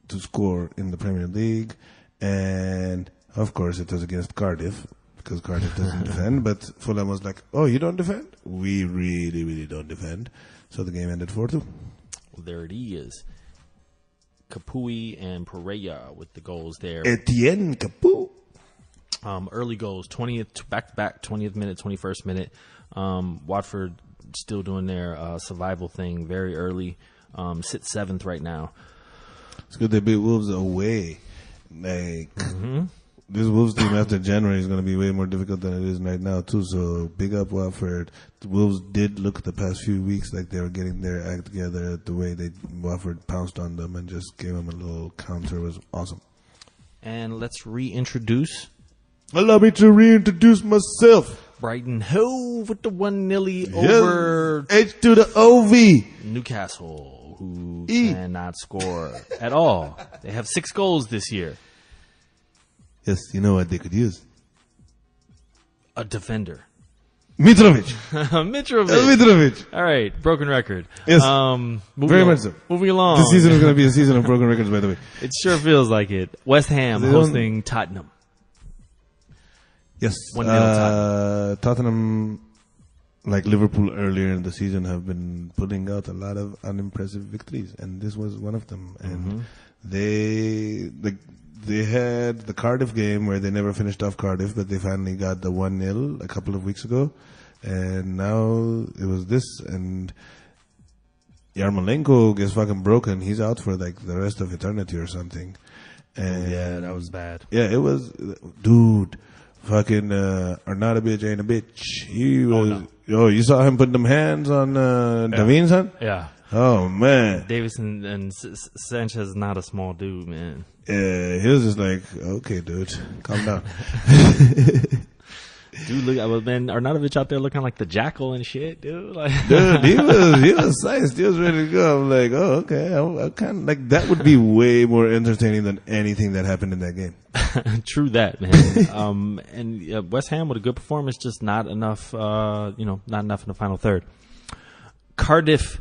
Speaker 4: to score in the Premier League. And, of course, it was against Cardiff because Cardiff doesn't defend. But Fulham was like, oh, you don't defend? We really, really don't defend. So the game ended 4-2.
Speaker 1: Well, there it is. Capui and Pereira with the goals there.
Speaker 4: E10 Capu.
Speaker 1: Early goals, 20th back-to-back, 20th minute, 21st minute. Watford still doing their survival thing very early. Sit 7th right now.
Speaker 4: It's good they beat Wolves away. Like, this Wolves team after January is going to be way more difficult than it is right now, too. So, big up Watford. The Wolves did look the past few weeks like they were getting their act together. The way Watford pounced on them and just gave them a little counter was awesome.
Speaker 1: And let's reintroduce.
Speaker 4: Allow me to reintroduce myself.
Speaker 1: Brighton Hove with the 1-0 over
Speaker 4: H to the OV.
Speaker 1: Newcastle, who cannot score at all. They have 6 goals this year.
Speaker 4: Yes, you know what they could use?
Speaker 1: A defender.
Speaker 4: Mitrovic.
Speaker 1: Mitrovic. All right, broken record.
Speaker 4: Yes,
Speaker 1: very
Speaker 4: much so.
Speaker 1: Moving along.
Speaker 4: This season is going to be a season of broken records, by the way.
Speaker 1: It sure feels like it. West Ham hosting Tottenham.
Speaker 4: Yes,
Speaker 1: 1-0
Speaker 4: Tottenham, like Liverpool earlier in the season, have been putting out a lot of unimpressive victories, and this was one of them. And they had the Cardiff game where they never finished off Cardiff, but they finally got the 1-0 a couple of weeks ago, and now it was this. And Yarmolenko gets fucking broken; he's out for like the rest of eternity or something. And
Speaker 1: yeah, that was bad.
Speaker 4: Yeah, it was, dude. Fucking Arnautovic ain't a bitch. He was. Oh, you saw him put them hands on Davin, son?
Speaker 1: Yeah.
Speaker 4: Oh man.
Speaker 1: Davis and Sanchez is not a small dude, man.
Speaker 4: Yeah, he was just like, okay, dude, calm down.
Speaker 1: Dude, look, man, Arnautovic out there looking like the Jackal and shit, dude. Like,
Speaker 4: dude, he was sized. He was ready to go. I'm like, oh, okay. I kind of like that would be way more entertaining than anything that happened in that game.
Speaker 1: True that, man. And West Ham with a good performance, just not enough. Not enough in the final third. Cardiff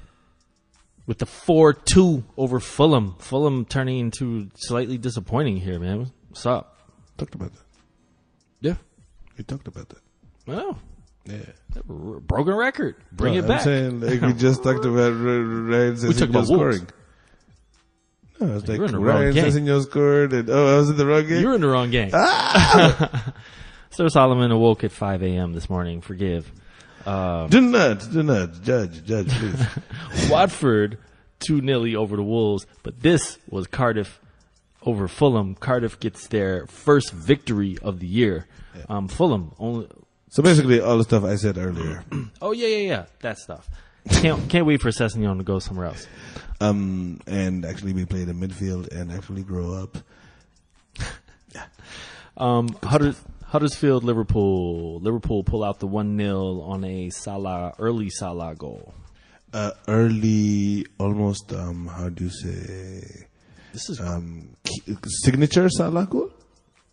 Speaker 1: with the 4-2 over Fulham. Fulham turning into slightly disappointing here, man. What's up?
Speaker 4: Talked about that.
Speaker 1: Yeah.
Speaker 4: We talked about that.
Speaker 1: Oh.
Speaker 4: Yeah.
Speaker 1: Broken record. Bring it back.
Speaker 4: I'm saying, like, we just talked about Ryan Sessegnon scoring. No, it's like Ryan Sessegnon scored, and I was in the wrong game?
Speaker 1: You were in the wrong game. Sir Solomon awoke at 5 a.m. this morning. Forgive.
Speaker 4: Do not. Judge, please.
Speaker 1: Watford 2-0 over the Wolves, but this was Cardiff over Fulham. Cardiff gets their first victory of the year. Fulham only.
Speaker 4: So basically, all the stuff I said earlier.
Speaker 1: Oh yeah, that stuff. Can't wait for Sessegnon to go somewhere else.
Speaker 4: And actually be played in midfield and actually grow up.
Speaker 1: Huddersfield, Liverpool. Liverpool pull out the 1-0 on a early Salah goal.
Speaker 4: Early, almost. How do you say?
Speaker 1: This is
Speaker 4: signature Salah goal.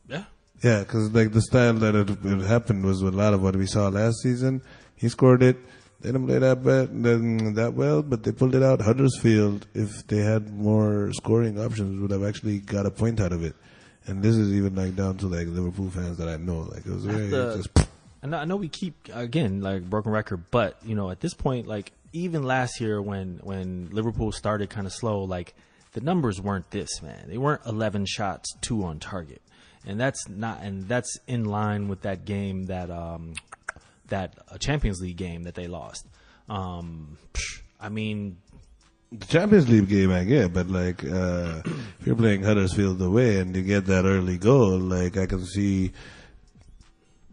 Speaker 1: Yeah.
Speaker 4: Yeah, because like the style that it happened was a lot of what we saw last season. He scored it. They didn't play that well, but they pulled it out. Huddersfield, if they had more scoring options, would have actually got a point out of it. And this is even like down to like Liverpool fans that I know. Like it was very just.
Speaker 1: I know we keep again like broken record, but at this point, like even last year when Liverpool started kind of slow, like the numbers weren't this, man. They weren't 11 shots, 2 on target. And that's in line with that game that Champions League game that they lost. I mean,
Speaker 4: the Champions League game I get, but like if you're playing Huddersfield away and you get that early goal, like I can see,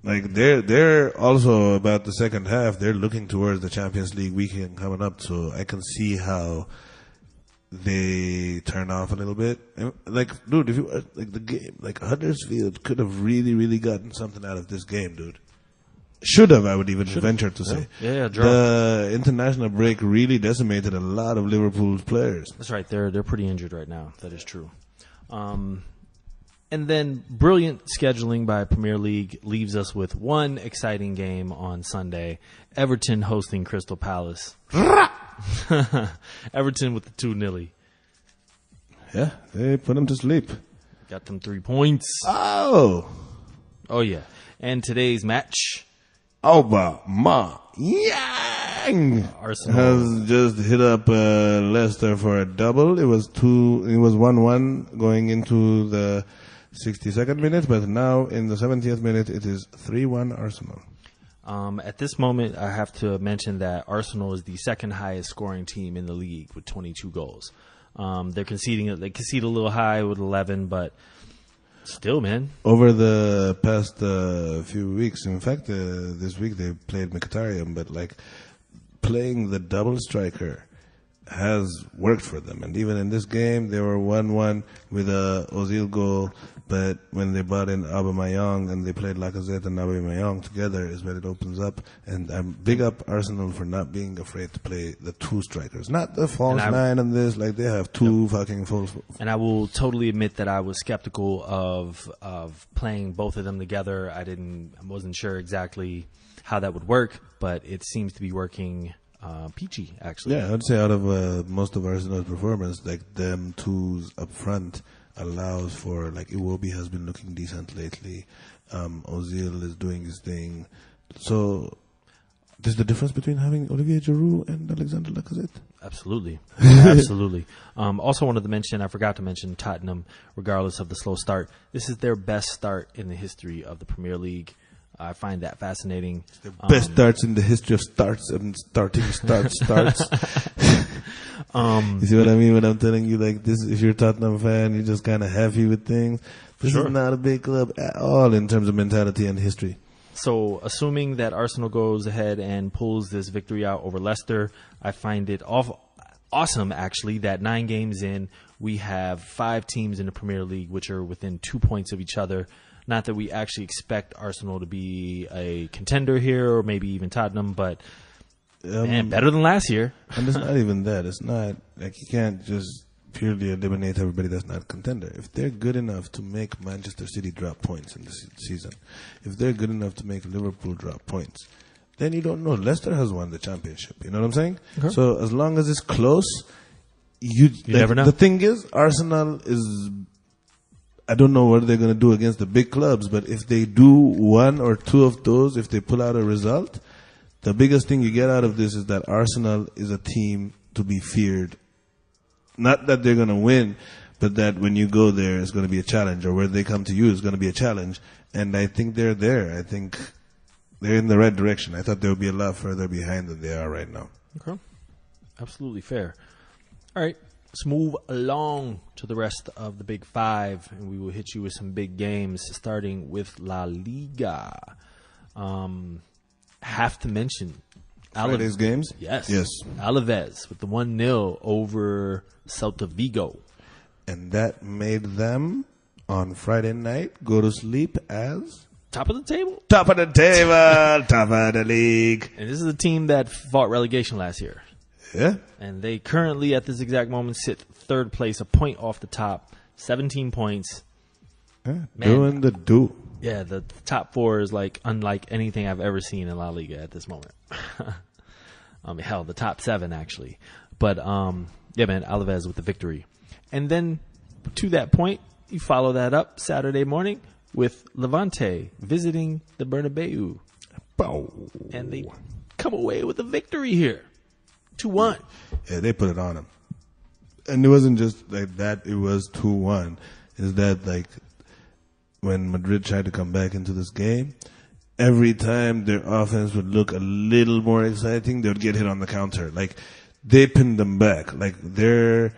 Speaker 4: like they're also about the second half. They're looking towards the Champions League weekend coming up, so I can see how they turn off a little bit. And like, dude, if you like the game, like Huddersfield could have really, really gotten something out of this game, dude. Should have, I would even venture to say.
Speaker 1: Yeah, draw.
Speaker 4: The international break really decimated a lot of Liverpool's players.
Speaker 1: That's right. They're pretty injured right now. That is true. And then brilliant scheduling by Premier League leaves us with one exciting game on Sunday. Everton hosting Crystal Palace. Everton with the 2-0.
Speaker 4: Yeah, they put them to sleep.
Speaker 1: Got them 3 points.
Speaker 4: Oh
Speaker 1: yeah. And today's match.
Speaker 4: Obama. Yeah. bang!
Speaker 1: Arsenal
Speaker 4: Has just hit up Leicester for a double. It was 1-1 going into the 62nd minute, but now in the 70th minute, it is 3-1 Arsenal.
Speaker 1: At this moment, I have to mention that Arsenal is the second highest scoring team in the league with 22 goals. They concede a little high with 11, but still, man.
Speaker 4: Over the past few weeks, in fact, this week they played Mkhitaryan, but like playing the double striker has worked for them. And even in this game, they were 1-1 with a Ozil goal. But when they brought in Aubameyang and they played Lacazette and Aubameyang together is when it opens up. And I'm big up Arsenal for not being afraid to play the two strikers. Not the false nine and this. Like, they have two fucking false.
Speaker 1: And I will totally admit that I was skeptical of playing both of them together. I wasn't sure exactly how that would work, but it seems to be working peachy, actually.
Speaker 4: Yeah, I'd say out of most of Arsenal's performance, like them twos up front allows for, like, Iwobi has been looking decent lately. Ozil is doing his thing. So there's the difference between having Olivier Giroud and Alexander Lacazette.
Speaker 1: Absolutely. Absolutely. Also wanted to mention, I forgot to mention Tottenham, regardless of the slow start. This is their best start in the history of the Premier League. I find that fascinating.
Speaker 4: It's the best starts in the history of starts and starting starts. You see what I mean when I'm telling you, like, this? If you're a Tottenham fan, you're just kind of happy with things. This is not a big club at all in terms of mentality and history.
Speaker 1: So, assuming that Arsenal goes ahead and pulls this victory out over Leicester, I find it awesome, actually, that 9 games in, we have 5 teams in the Premier League which are within 2 points of each other. Not that we actually expect Arsenal to be a contender here, or maybe even Tottenham, but man, better than last year.
Speaker 4: And it's not even that. It's not like you can't just purely eliminate everybody that's not a contender. If they're good enough to make Manchester City drop points in this season, if they're good enough to make Liverpool drop points, then you don't know. Leicester has won the championship. You know what I'm saying? Okay. So as long as it's close, you
Speaker 1: never know.
Speaker 4: The thing is, Arsenal is, I don't know what they're going to do against the big clubs, but if they do 1 or 2 of those, if they pull out a result, the biggest thing you get out of this is that Arsenal is a team to be feared. Not that they're going to win, but that when you go there, it's going to be a challenge, or where they come to you is going to be a challenge. And I think they're there. I think they're in the right direction. I thought they would be a lot further behind than they are right now.
Speaker 1: Okay. Absolutely fair. All right. Let's move along to the rest of the Big Five, and we will hit you with some big games, starting with La Liga. Have to mention
Speaker 4: Friday's games?
Speaker 1: Yes.
Speaker 4: Yes.
Speaker 1: Alaves with the 1-0 over Celta Vigo.
Speaker 4: And that made them, on Friday night, go to sleep as
Speaker 1: top of the table.
Speaker 4: Top of the table. Top of the league.
Speaker 1: And this is a team that fought relegation last year.
Speaker 4: Yeah.
Speaker 1: And they currently, at this exact moment, sit 3rd place, a point off the top, 17 points.
Speaker 4: Yeah, doing the do.
Speaker 1: Yeah, the top 4 is like unlike anything I've ever seen in La Liga at this moment. Hell, the top 7 actually. But yeah, man, Alaves with the victory. And then to that point, you follow that up Saturday morning with Levante visiting the Bernabeu.
Speaker 4: Bow.
Speaker 1: And they come away with a victory here. 2-1.
Speaker 4: Yeah, they put it on them. And it wasn't just like that, it was 2-1. Is that like when Madrid tried to come back into this game, every time their offense would look a little more exciting, they would get hit on the counter. Like, they pinned them back. Like, they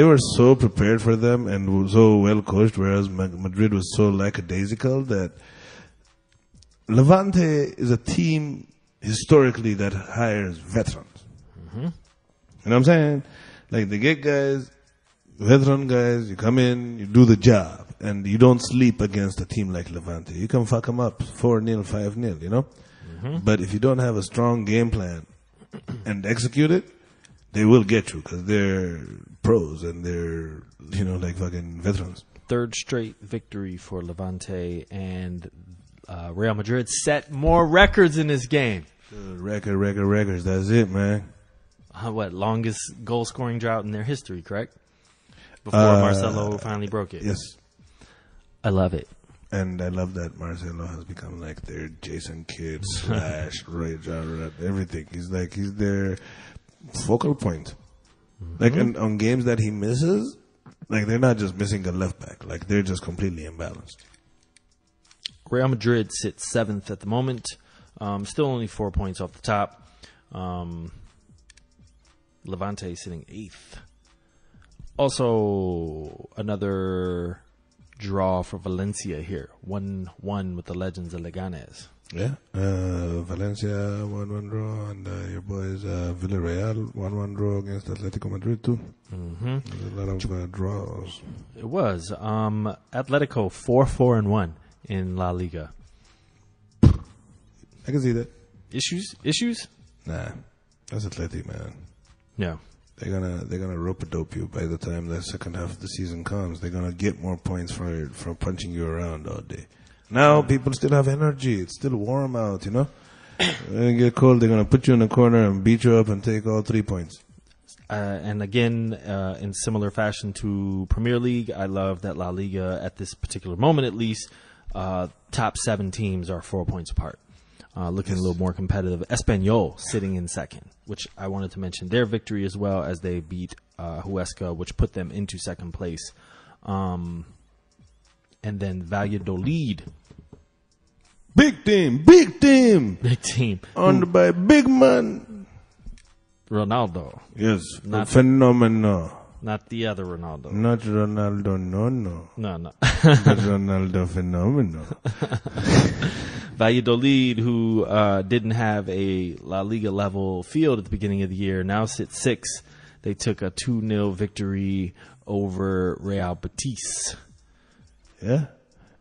Speaker 4: were so prepared for them and so well coached, whereas Madrid was so lackadaisical that Levante is a team historically that hires veterans. Mm-hmm. You know what I'm saying? Like, they get guys, veteran guys, you come in, you do the job, and you don't sleep against a team like Levante. You can fuck them up 4-0, 5-0, you know? Mm-hmm. But if you don't have a strong game plan and execute it, they will get you because they're pros and they're, you know, like fucking veterans.
Speaker 1: 3rd straight victory for Levante, and Real Madrid set more records in this game.
Speaker 4: Records. That's it, man.
Speaker 1: Longest goal scoring drought in their history, correct? Before Marcelo finally broke it.
Speaker 4: Yes.
Speaker 1: I love it.
Speaker 4: And I love that Marcelo has become like their Jason Kidd / Ray John, everything. He's their focal point. Like on games that he misses, like they're not just missing a left back. Like they're just completely imbalanced.
Speaker 1: Real Madrid sits 7th at the moment. Still only 4 points off the top. Levante sitting 8th. Also, another draw for Valencia here. 1-1 with the Legends of Leganes.
Speaker 4: Yeah. Valencia 1-1 draw, and your boys Villarreal 1-1 draw against Atletico Madrid too.
Speaker 1: Mm-hmm.
Speaker 4: There's a lot of draws.
Speaker 1: It was. Atletico 4-4-1 in La Liga.
Speaker 4: I can see that.
Speaker 1: Issues?
Speaker 4: Nah, that's Atleti, man.
Speaker 1: Yeah.
Speaker 4: They're gonna rope-a-dope you by the time the second half of the season comes. They're gonna get more points from punching you around all day. Now people still have energy. It's still warm out, you know. When it get cold, they're gonna put you in a corner and beat you up and take all 3 points.
Speaker 1: And again, in similar fashion to Premier League, I love that La Liga at this particular moment, at least, top 7 teams are 4 points apart. Looking a little more competitive. Espanyol sitting in second, which I wanted to mention their victory as well as they beat Huesca, which put them into second place. And then Valladolid.
Speaker 4: Big team.
Speaker 1: Big team.
Speaker 4: Owned by big man.
Speaker 1: Ronaldo.
Speaker 4: Yes.
Speaker 1: Not
Speaker 4: Phenomenal.
Speaker 1: Not the other Ronaldo.
Speaker 4: Not Ronaldo, no.
Speaker 1: No.
Speaker 4: But Ronaldo phenomenal.
Speaker 1: Valladolid, who didn't have a La Liga level field at the beginning of the year, now sits 6th. They took a 2-0 victory over Real Betis.
Speaker 4: Yeah.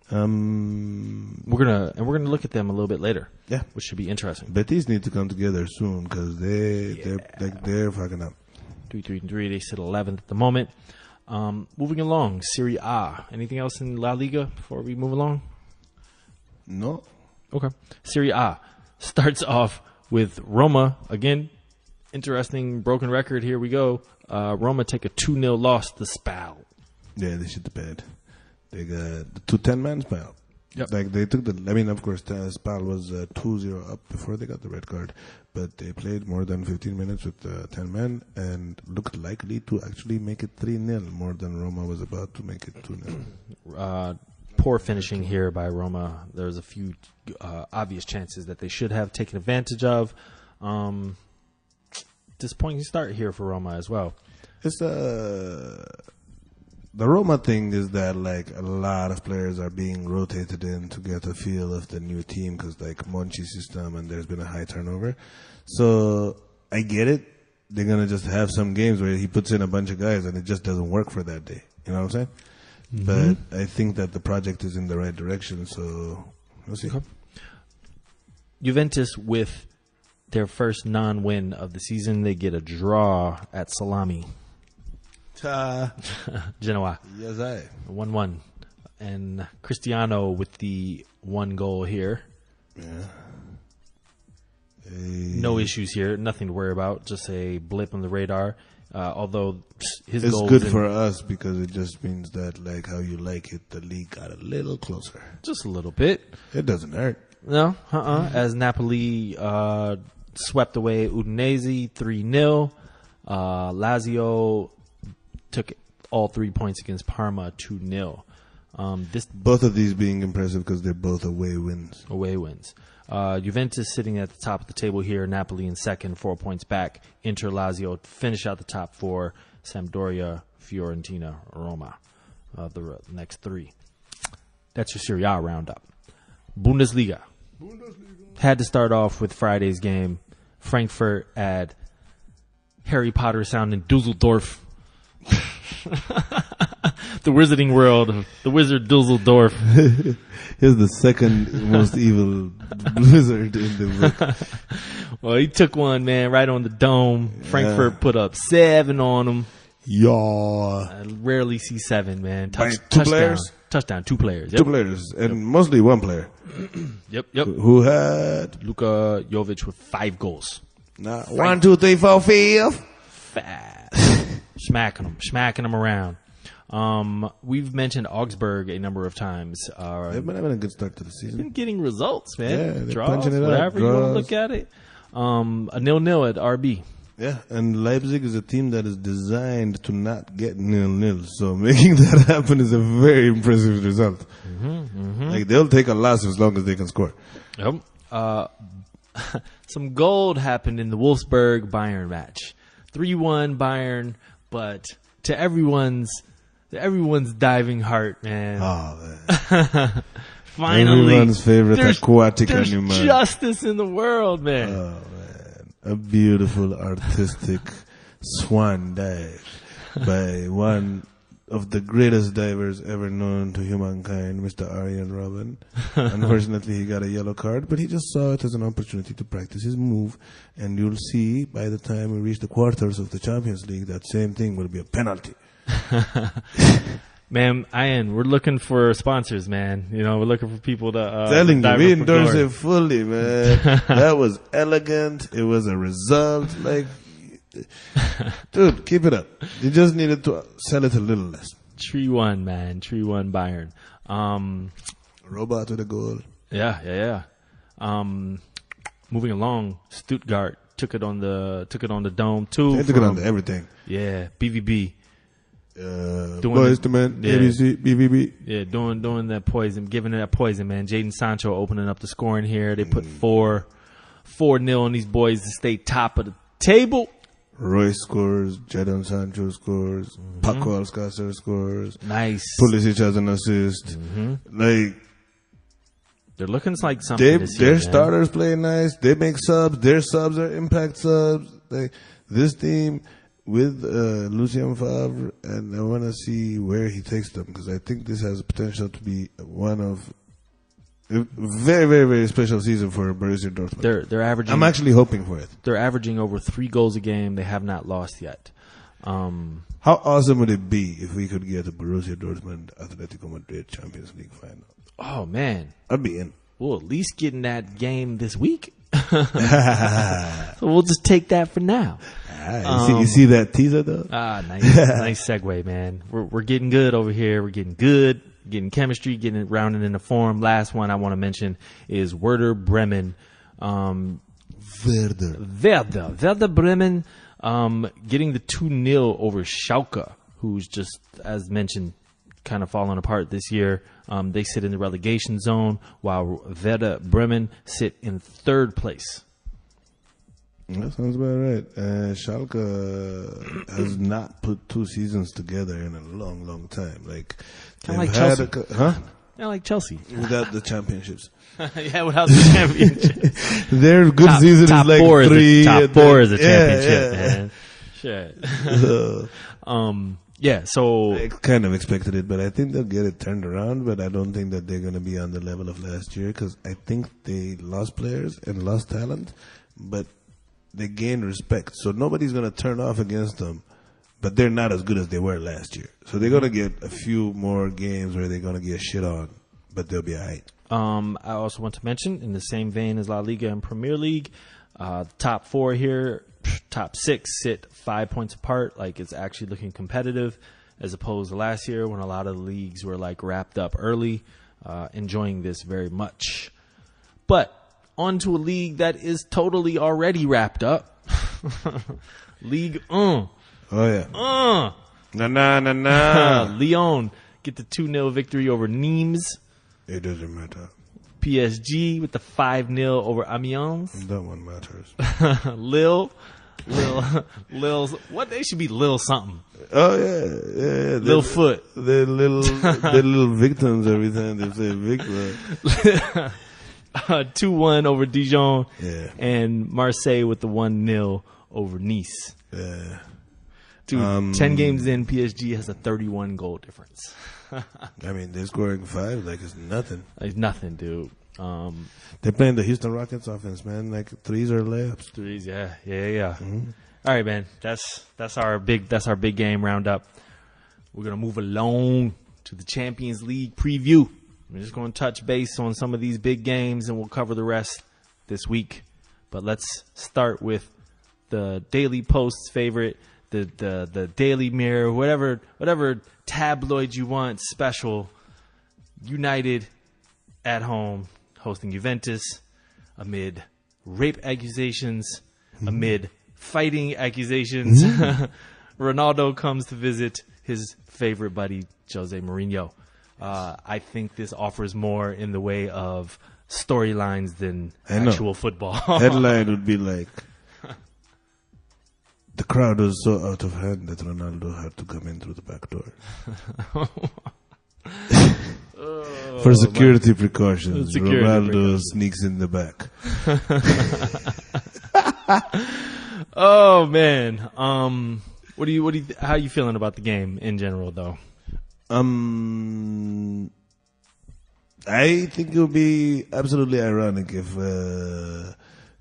Speaker 1: We're gonna look at them a little bit later.
Speaker 4: Yeah.
Speaker 1: Which should be interesting.
Speaker 4: Betis need to come together soon because they're fucking up.
Speaker 1: 3-3. They sit 11th at the moment. Moving along, Serie A. Anything else in La Liga before we move along?
Speaker 4: No.
Speaker 1: Okay. Serie A starts off with Roma. Again, interesting broken record. Here we go. Roma take a 2-0 loss to Spal.
Speaker 4: Yeah, they shit the bed. They got the 10-man Spal.
Speaker 1: Yep.
Speaker 4: Like they took of course, Spal was 2-0 up before they got the red card, but they played more than 15 minutes with 10 men and looked likely to actually make it 3-0 more than Roma was about to make it 2-0.
Speaker 1: Poor finishing here by Roma. There's a few obvious chances that they should have taken advantage of. Disappointing start here for Roma as well.
Speaker 4: It's the Roma thing is that like a lot of players are being rotated in to get a feel of the new team because like Monchi's system and there's been a high turnover. So I get it. They're gonna just have some games where he puts in a bunch of guys and it just doesn't work for that day. You know what I'm saying? Mm-hmm. But I think that the project is in the right direction, so we'll see. Okay.
Speaker 1: Juventus with their first non-win of the season. They get a draw at Salami. Genoa.
Speaker 4: Yes, I.
Speaker 1: 1-1. And Cristiano with the 1 goal here.
Speaker 4: Yeah.
Speaker 1: No issues here. Nothing to worry about. Just a blip on the radar. Although his
Speaker 4: it's
Speaker 1: goal
Speaker 4: good for us because it just means that like how you like it, the league got a little closer.
Speaker 1: Just a little bit.
Speaker 4: It doesn't hurt.
Speaker 1: No, As Napoli swept away Udinese 3-0. Lazio took all 3 points against Parma 2-0.
Speaker 4: Both of these being impressive because they're both away wins.
Speaker 1: Juventus sitting at the top of the table here. Napoli in second, 4 points back. Inter, Lazio finish out the top 4. Sampdoria, Fiorentina, Roma, the next 3. That's your Serie A roundup. Bundesliga. Had to start off with Friday's game. Frankfurt at Harry Potter sounding Dusseldorf. The Wizarding World, the Wizard Dusseldorf.
Speaker 4: He's the second most evil wizard in the book.
Speaker 1: Well, he took one, man, right on the dome. Yeah. Frankfurt put up 7 on him.
Speaker 4: Yeah.
Speaker 1: I rarely see 7, man.
Speaker 4: Two players?
Speaker 1: Touchdown, 2 players.
Speaker 4: Yep. 2 players, and mostly 1 player.
Speaker 1: Yep.
Speaker 4: Who had?
Speaker 1: Luka Jovic with 5 goals.
Speaker 4: 1, 2, 3, 4, 5.
Speaker 1: Fast. Smacking them around. We've mentioned Augsburg a number of times.
Speaker 4: They've been having a good start to the season.
Speaker 1: Been getting results, man.
Speaker 4: Yeah, they're
Speaker 1: Draws,
Speaker 4: punching it up.
Speaker 1: whatever you want to
Speaker 4: Draws.
Speaker 1: look at it. A 0-0 at RB.
Speaker 4: Yeah, and Leipzig is a team that is designed to not get 0-0. So making that happen is a very impressive result. Like they'll take a loss as long as they can score.
Speaker 1: Yep. Some gold happened in the Wolfsburg Bayern match. 3-1 Bayern, but to everyone's diving heart, man.
Speaker 4: Oh man.
Speaker 1: Finally,
Speaker 4: Everyone's favorite aquatic
Speaker 1: there's
Speaker 4: animal.
Speaker 1: justice in the world, man.
Speaker 4: Oh man. A beautiful artistic swan dive by one of the greatest divers ever known to humankind, Mr. Arjen Robben. Unfortunately, he got a yellow card, but he just saw it as an opportunity to practice his move. And you'll see by the time we reach the quarters of the Champions League, that same thing will be a penalty.
Speaker 1: Man, Ian, we're looking for sponsors, man. You know, we're looking for people to
Speaker 4: Telling you,
Speaker 1: dive
Speaker 4: we
Speaker 1: up for
Speaker 4: endorse
Speaker 1: glory.
Speaker 4: it fully, man. That was elegant. It was a result. Like, dude, keep it up. You just needed to sell it a little less.
Speaker 1: 3-1, man. 3-1 Bayern.
Speaker 4: Robot with a goal.
Speaker 1: Yeah. Moving along, Stuttgart took it on the dome too.
Speaker 4: They took it on to everything.
Speaker 1: Yeah, BVB.
Speaker 4: Boys to men,
Speaker 1: yeah.
Speaker 4: ABC, BVB.
Speaker 1: Yeah, doing that poison, giving it that poison, man. Jaden Sancho opening up the scoring here. They put 4-0 on these boys to stay top of the table.
Speaker 4: Royce scores, Jadon Sancho scores, Paco Alcácer scores,
Speaker 1: Nice.
Speaker 4: Pulisic has an assist. Like,
Speaker 1: They're looking like something this year,
Speaker 4: their
Speaker 1: man.
Speaker 4: starters play nice. They make subs. Their subs are impact subs. Like, this team with Lucien Favre, and I want to see where he takes them, because I think this has potential to be one of a very, very, very special season for Borussia Dortmund.
Speaker 1: They're averaging.
Speaker 4: I'm actually hoping for it.
Speaker 1: They're averaging over 3 goals a game. They have not lost yet.
Speaker 4: How awesome would it be if we could get a Borussia Dortmund Atletico Madrid Champions League final?
Speaker 1: Oh man,
Speaker 4: I'd be in.
Speaker 1: we'll at least get in that game this week. So we'll just take that for now.
Speaker 4: You see that teaser though?
Speaker 1: Nice segue, man. We're getting good over here. We're getting good, getting chemistry, getting it rounded into form. Last one I want to mention is Werder Bremen.
Speaker 4: Werder
Speaker 1: Bremen getting the 2-0 over Schalke, who's just, as mentioned, kind of falling apart this year. They sit in the relegation zone, while Werder Bremen sit in 3rd place.
Speaker 4: That sounds about right. Schalke has not put 2 seasons together in a long, long time. Like,
Speaker 1: Kinda like
Speaker 4: they've had
Speaker 1: Chelsea.
Speaker 4: huh?
Speaker 1: Yeah, like Chelsea.
Speaker 4: Without the championships.
Speaker 1: Yeah, without the championship.
Speaker 4: Their good season
Speaker 1: top
Speaker 4: is like
Speaker 1: 4
Speaker 4: 3.
Speaker 1: top 4 is a
Speaker 4: Yeah,
Speaker 1: championship,
Speaker 4: yeah.
Speaker 1: man. Yeah, so
Speaker 4: I kind of expected it, but I think they'll get it turned around. But I don't think that they're going to be on the level of last year, because I think they lost players and lost talent, but they gained respect. So nobody's going to turn off against them, but they're not as good as they were last year. So they're going to get a few more games where they're going to get shit on, but they'll be all right.
Speaker 1: I also want to mention, in the same vein as La Liga and Premier League, top 4 here, top 6 sit 5 points apart. Like, it's actually looking competitive, as opposed to last year when a lot of the leagues were like wrapped up early. Enjoying this very much. But on to a league that is totally already wrapped up. League 1.
Speaker 4: Oh, yeah. Nah.
Speaker 1: Lyon get the 2-0 victory over Nimes.
Speaker 4: It doesn't matter.
Speaker 1: PSG with the 5-0 over Amiens.
Speaker 4: That one matters.
Speaker 1: Lille. Lil's, what, they should be Lil something.
Speaker 4: Oh, yeah.
Speaker 1: Lil Foot.
Speaker 4: They're little victims every time they say victim.
Speaker 1: 2-1 over Dijon.
Speaker 4: Yeah.
Speaker 1: And Marseille with the 1-0 over Nice.
Speaker 4: Yeah.
Speaker 1: Dude, 10 games in, PSG has a 31 goal difference.
Speaker 4: I mean, they're scoring 5 like it's nothing.
Speaker 1: Like nothing, dude.
Speaker 4: They're playing the Houston Rockets offense, man. Like 3s or layups.
Speaker 1: 3s, yeah. All right, man. That's our big game roundup. We're gonna move along to the Champions League preview. We're just gonna touch base on some of these big games, and we'll cover the rest this week. But let's start with the Daily Post's favorite, the Daily Mirror, whatever tabloid you want special. United at home hosting Juventus amid rape accusations, amid fighting accusations. Ronaldo comes to visit his favorite buddy, Jose Mourinho. I think this offers more in the way of storylines than actual football.
Speaker 4: Headline would be like, the crowd was so out of hand that Ronaldo had to come in through the back door. For security precautions, Ronaldo sneaks in the back.
Speaker 1: Oh man, how are you feeling about the game in general, though?
Speaker 4: I think it would be absolutely ironic if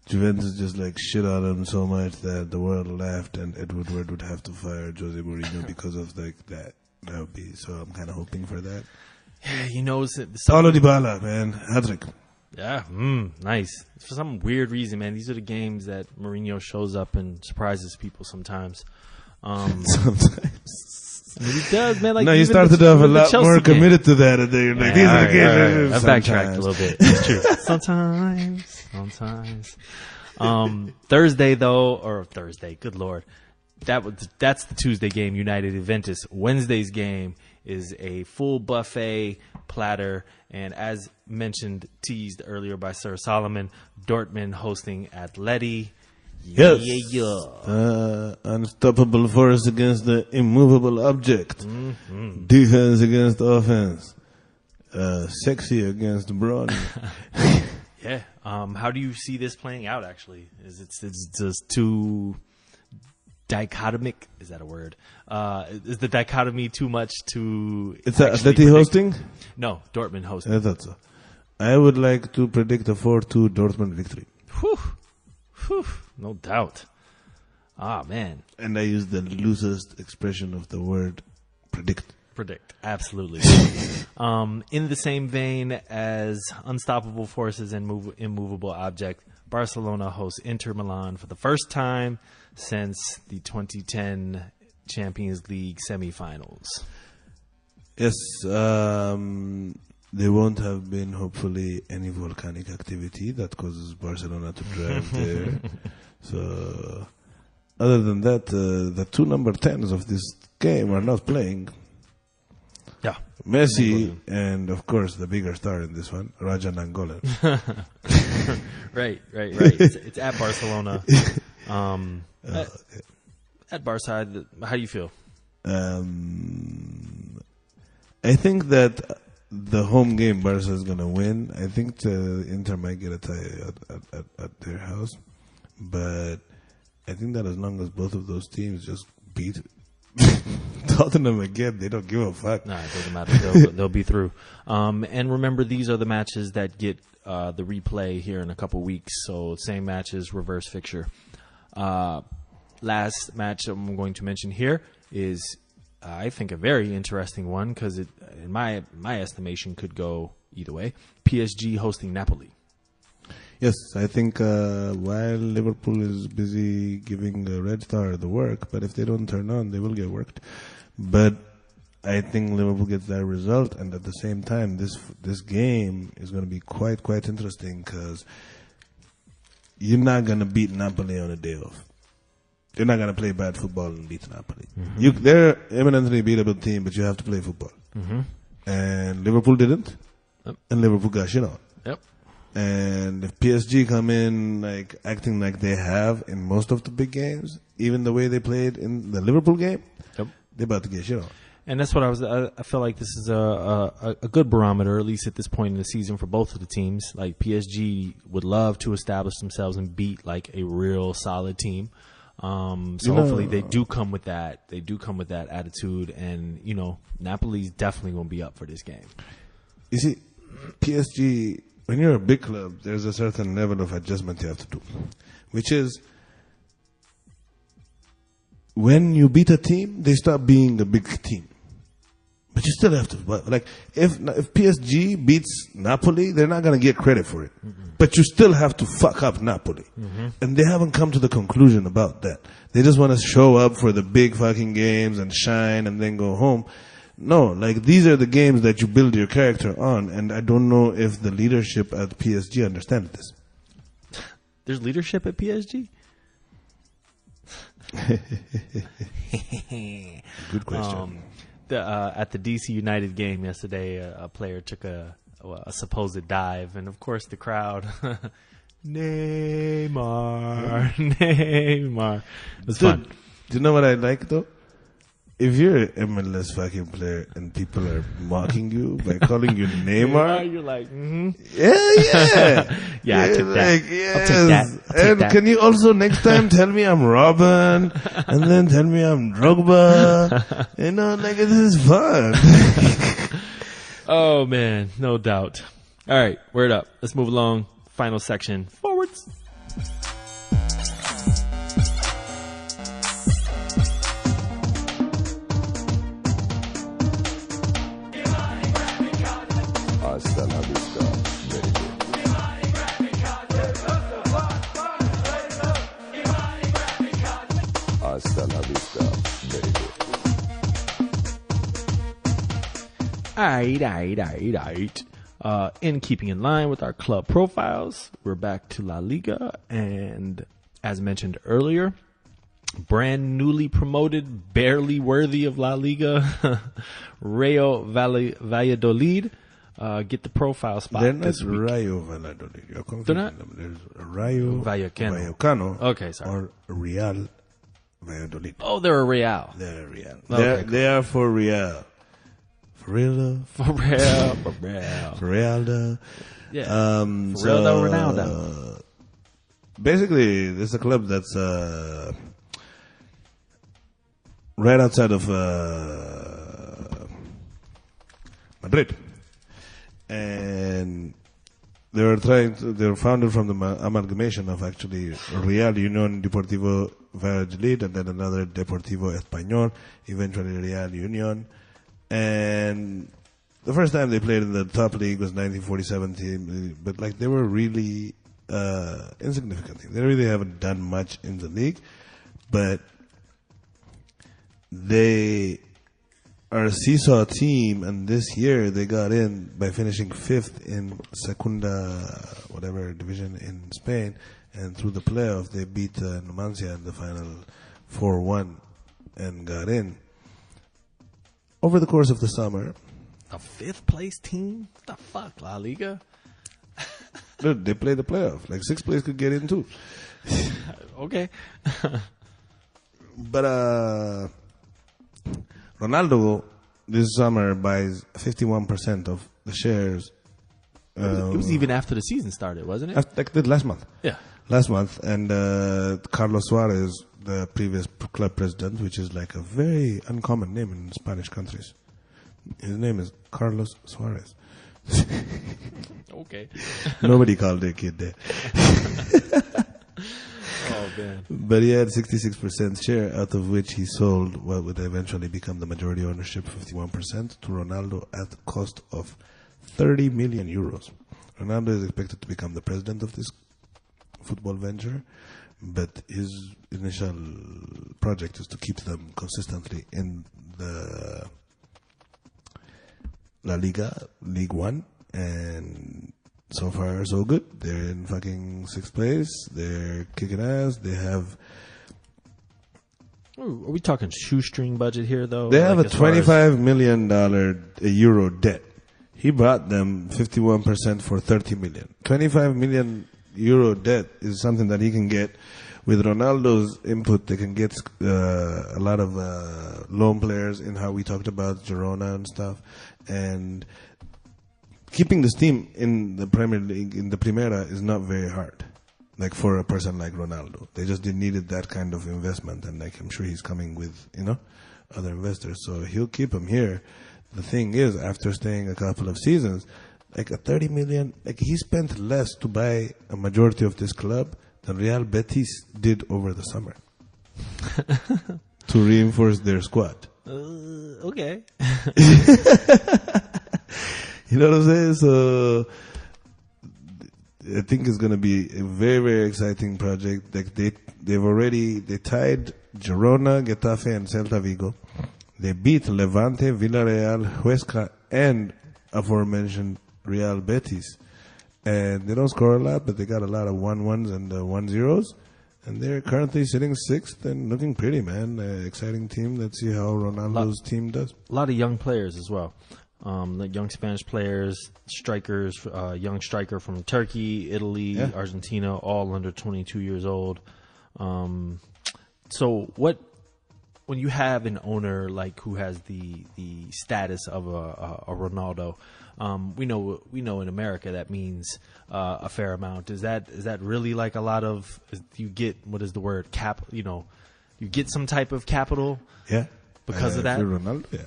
Speaker 4: Juventus just like shit on him so much that the world laughed and Ed Woodward would have to fire Jose Mourinho because of like that. That would be so. I'm kind of hoping for that.
Speaker 1: Yeah,
Speaker 4: Paulo Dybala, man, hat-trick.
Speaker 1: Yeah, nice. For some weird reason, man, these are the games that Mourinho shows up and surprises people sometimes.
Speaker 4: Sometimes.
Speaker 1: He does, man. Like,
Speaker 4: no, you started off a lot more committed to that. And then you're like, these are the games.
Speaker 1: I backtracked a little bit. It's true. Sometimes. Thursday, good Lord. That's the Tuesday game, United Juventus. Wednesday's game is a full buffet platter, and as mentioned, teased earlier by Sir Solomon, Dortmund hosting Atleti.
Speaker 4: Yes.
Speaker 1: Yeah.
Speaker 4: Unstoppable force against the immovable object. Defense against offense. Sexy against brawn.
Speaker 1: Yeah. How do you see this playing out, actually? It's just too dichotomic? Is that a word? Is the dichotomy too much to...
Speaker 4: It's Atleti hosting?
Speaker 1: No, Dortmund hosting.
Speaker 4: I thought so. I would like to predict a 4-2 Dortmund victory.
Speaker 1: Whew. No doubt. Ah, man.
Speaker 4: And I use the loosest expression of the word predict.
Speaker 1: Predict, absolutely. In the same vein as unstoppable forces and immovable object, Barcelona hosts Inter Milan for the first time since the 2010 Champions League semifinals.
Speaker 4: Yes, there won't have been, hopefully, any volcanic activity that causes Barcelona to drive there. So, other than that, the two number 10s of this game are not playing.
Speaker 1: Yeah.
Speaker 4: Messi and, of course, the bigger star in this one, Raja Nangolan.
Speaker 1: Right. It's at Barcelona. At Barca, how do you feel?
Speaker 4: I think that the home game Barca is going to win. I think Inter might get a tie at their house. But I think that as long as both of those teams just beat Tottenham again, they don't give a fuck.
Speaker 1: Nah, it doesn't matter. They'll be through. And remember, these are the matches that get the replay here in a couple weeks. So same matches, reverse fixture. Last match I'm going to mention here is, I think, a very interesting one because it, in my estimation, could go either way. PSG hosting Napoli.
Speaker 4: Yes, I think while Liverpool is busy giving Red Star the work, but if they don't turn on, they will get worked. But I think Liverpool gets that result, and at the same time, this game is going to be quite interesting because you're not going to beat Napoli on a day off. You're not going to play bad football and beat Napoli. Mm-hmm. They're eminently beatable team, but you have to play football. Mm-hmm. And Liverpool didn't, and Liverpool got shit on.
Speaker 1: Yep.
Speaker 4: And if PSG come in like acting like they have in most of the big games, even the way they played in the Liverpool game, they're about to get shit on.
Speaker 1: And that's what I feel like this is a good barometer, at least at this point in the season, for both of the teams. Like PSG would love to establish themselves and beat like a real solid team. So hopefully they do come with that. They do come with that attitude, and Napoli's definitely going to be up for this game.
Speaker 4: You see, PSG, when you're a big club, there's a certain level of adjustment you have to do, which is when you beat a team, they stop being a big team. But you still have to, like, if PSG beats Napoli, they're not going to get credit for it. But you still have to fuck up Napoli. And they haven't come to the conclusion about that. They just want to show up for the big fucking games and shine and then go home. No, like, these are the games that you build your character on, and I don't know if the leadership at PSG understands this.
Speaker 1: There's leadership at PSG?
Speaker 4: Good question.
Speaker 1: At the DC United game yesterday, a player took a supposed dive, and of course the crowd, Neymar. It was fun.
Speaker 4: Do you know what I like though? If you're an MLS fucking player and people are mocking you by calling you Neymar,
Speaker 1: you're like,
Speaker 4: yeah.
Speaker 1: Yeah, I took that.
Speaker 4: Like, yes.
Speaker 1: I'll take that.
Speaker 4: And can you also next time tell me I'm Robin, and then tell me I'm Drogba? You know, like, this is fun.
Speaker 1: Oh man, no doubt. All right, word up. Let's move along. Final section. Forwards.
Speaker 2: Hasta la vista, baby. Hasta la vista, baby.
Speaker 1: Alright. In keeping in line with our club profiles, we're back to La Liga, and as mentioned earlier, brand newly promoted, barely worthy of La Liga, Rayo Valladolid. Get the profile spot.
Speaker 4: They're not
Speaker 1: this week.
Speaker 4: Rayo Valladolid. You're confusing
Speaker 1: They're not?
Speaker 4: them. There's Rayo
Speaker 1: Vallecano. Okay, sorry.
Speaker 4: Or Real Valladolid.
Speaker 1: Oh, they're a Real.
Speaker 4: They're Real.
Speaker 1: Okay,
Speaker 4: They are for Real. For real.
Speaker 1: For Real. For Real.
Speaker 4: For Real.
Speaker 1: Yeah. For real, Ronaldo.
Speaker 4: Basically, this is a club that's right outside of Madrid. And they were founded from the amalgamation of actually Real Unión Deportivo Valladolid and then another Deportivo Español, eventually Real Unión. And the first time they played in the top league was 1947 team, but like they were really insignificant. They really haven't done much in the league, but they are a seesaw team, and this year they got in by finishing 5th in Segunda, whatever division in Spain, and through the playoff they beat Numancia in the final 4-1 and got in. Over the course of the summer,
Speaker 1: A 5th place team? What the fuck, La Liga?
Speaker 4: dude, they play the playoff. Like 6th place could get in too.
Speaker 1: Okay.
Speaker 4: But Ronaldo this summer buys 51% of the shares.
Speaker 1: It was even after the season started, wasn't it?
Speaker 4: Like last month.
Speaker 1: Yeah.
Speaker 4: Last month, and Carlos Suarez, the previous club president, which is like a very uncommon name in Spanish countries. His name is Carlos Suarez.
Speaker 1: Okay.
Speaker 4: Nobody called their kid that.
Speaker 1: Oh, man.
Speaker 4: But he had 66% share, out of which he sold what would eventually become the majority ownership, 51%, to Ronaldo at the cost of 30 million euros. Ronaldo is expected to become the president of this football venture, but his initial project is to keep them consistently in the La Liga, League One, and so far so good. They're in fucking 6th place. They're kicking ass. They have...
Speaker 1: Are we talking shoestring budget here, though?
Speaker 4: They have
Speaker 1: like
Speaker 4: a $25 million euro debt. He bought them 51% for 30 million. 25 million euro debt is something that he can get. With Ronaldo's input, they can get a lot of loan players in how we talked about Girona and stuff. And keeping this team in the Premier League, in the Primera, is not very hard. Like for a person like Ronaldo, they just needed that kind of investment, and like I'm sure he's coming with other investors, so he'll keep him here. The thing is, after staying a couple of seasons, like a 30 million, like he spent less to buy a majority of this club than Real Betis did over the summer to reinforce their squad.
Speaker 1: Okay.
Speaker 4: You know what I'm saying? So I think it's going to be a very, very exciting project. Like they tied Girona, Getafe, and Celta Vigo. They beat Levante, Villarreal, Huesca, and aforementioned Real Betis. And they don't score a lot, but they got a lot of 1-1s and 1-0s. And they're currently sitting 6th and looking pretty, man. Exciting team. Let's see how Ronaldo's team does.
Speaker 1: A lot of young players as well. Like young Spanish players, strikers, young striker from Turkey, Italy, Argentina, all under 22 years old. So when you have an owner like who has the status of a Ronaldo, we know in America that means a fair amount. Is that really like a lot of? You get, what is the word, you get some type of capital?
Speaker 4: Yeah,
Speaker 1: because of that.
Speaker 4: For Ronaldo, yeah.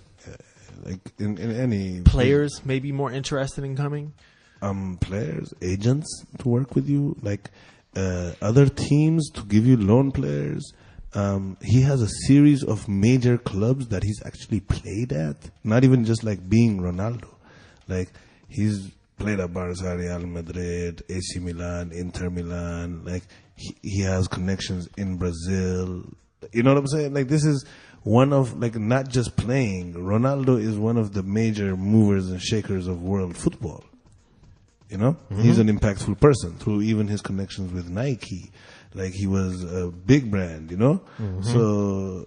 Speaker 4: Like in any
Speaker 1: players may be more interested in coming.
Speaker 4: Players, agents to work with you, like other teams to give you loan players. He has a series of major clubs that he's actually played at. Not even just like being Ronaldo. Like he's played at Barca, Real Madrid, AC Milan, Inter Milan. Like he has connections in Brazil. You know what I'm saying? Like this is one of, like, not just playing. Ronaldo is one of the major movers and shakers of world football. You know? Mm-hmm. He's an impactful person through even his connections with Nike. Like, he was a big brand, you know? Mm-hmm. So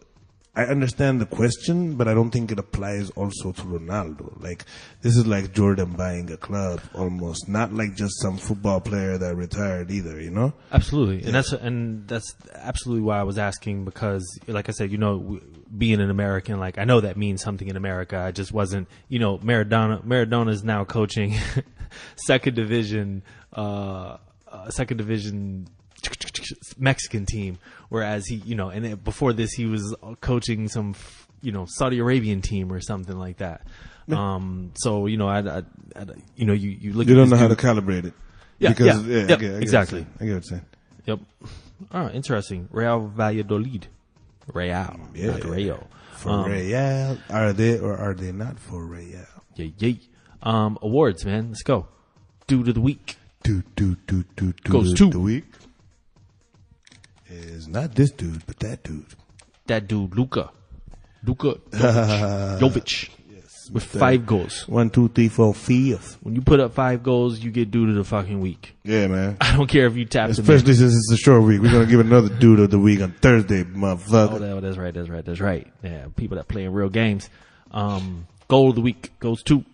Speaker 4: I understand the question, but I don't think it applies also to Ronaldo. Like, this is like Jordan buying a club almost, not like just some football player that retired either, you know?
Speaker 1: Absolutely. Yeah. And that's absolutely why I was asking, because like I said, being an American, like I know that means something in America. I just wasn't, Maradona is now coaching second division Mexican team, whereas he, and before this he was coaching some, Saudi Arabian team or something like that. So you look.
Speaker 4: You don't know how to calibrate it.
Speaker 1: Yeah,
Speaker 4: because,
Speaker 1: yeah,
Speaker 4: I get
Speaker 1: exactly.
Speaker 4: I get what you're saying.
Speaker 1: Yep. Oh, interesting. Real Valladolid. Real, not Rayo.
Speaker 4: For Real, are they or are they not for Real?
Speaker 1: Yeah. Awards, man. Let's go. Dude of the week.
Speaker 4: Dude
Speaker 1: Goes
Speaker 4: of
Speaker 1: to
Speaker 4: the week is not this dude, but that dude.
Speaker 1: That dude, Luka Jovic. Yes, with 5 goals.
Speaker 4: 1, 2, 3, 4, 5.
Speaker 1: When you put up 5 goals, you get dude of the fucking week.
Speaker 4: Yeah, man.
Speaker 1: I don't care if you tap
Speaker 4: especially since it's a short week. We're gonna give another dude of the week on Thursday, motherfucker.
Speaker 1: Oh, that's right. Yeah, people that play in real games. Goal of the week goes to.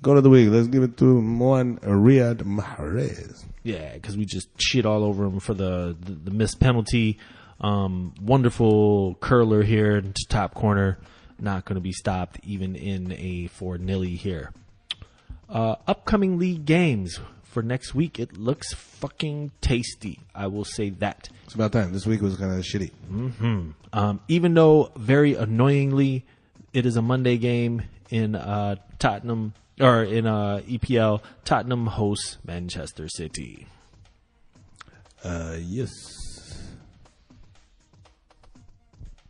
Speaker 4: Goal of the week. Let's give it to Riyad Mahrez.
Speaker 1: Yeah, because we just shit all over him for the missed penalty. Wonderful curler here into top corner. Not going to be stopped even in a 4-0 here. Upcoming league games for next week. It looks fucking tasty. I will say that.
Speaker 4: It's about time. This week was kind of shitty.
Speaker 1: Mm-hmm. Even though very annoyingly it is a Monday game in Tottenham. Or in EPL, Tottenham hosts Manchester City.
Speaker 4: Yes.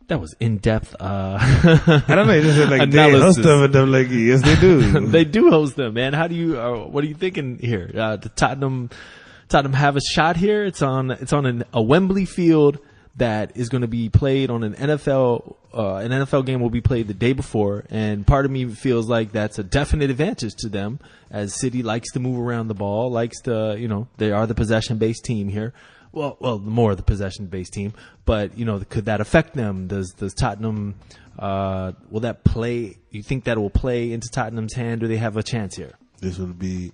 Speaker 1: That was in-depth.
Speaker 4: I don't know. You just said like
Speaker 1: analysis.
Speaker 4: They host them, and I'm like, yes, they do.
Speaker 1: They do host them, man. How do you? What are you thinking here? The Tottenham have a shot here. It's on a Wembley field that is going to be played on an NFL. An NFL game will be played the day before, and part of me feels like that's a definite advantage to them, as City likes to move around the ball, likes to, they are the possession-based team here. Well, more the possession-based team, but could that affect them? Does Tottenham will that play? You think that will play into Tottenham's hand? Do they have a chance here?
Speaker 4: This will be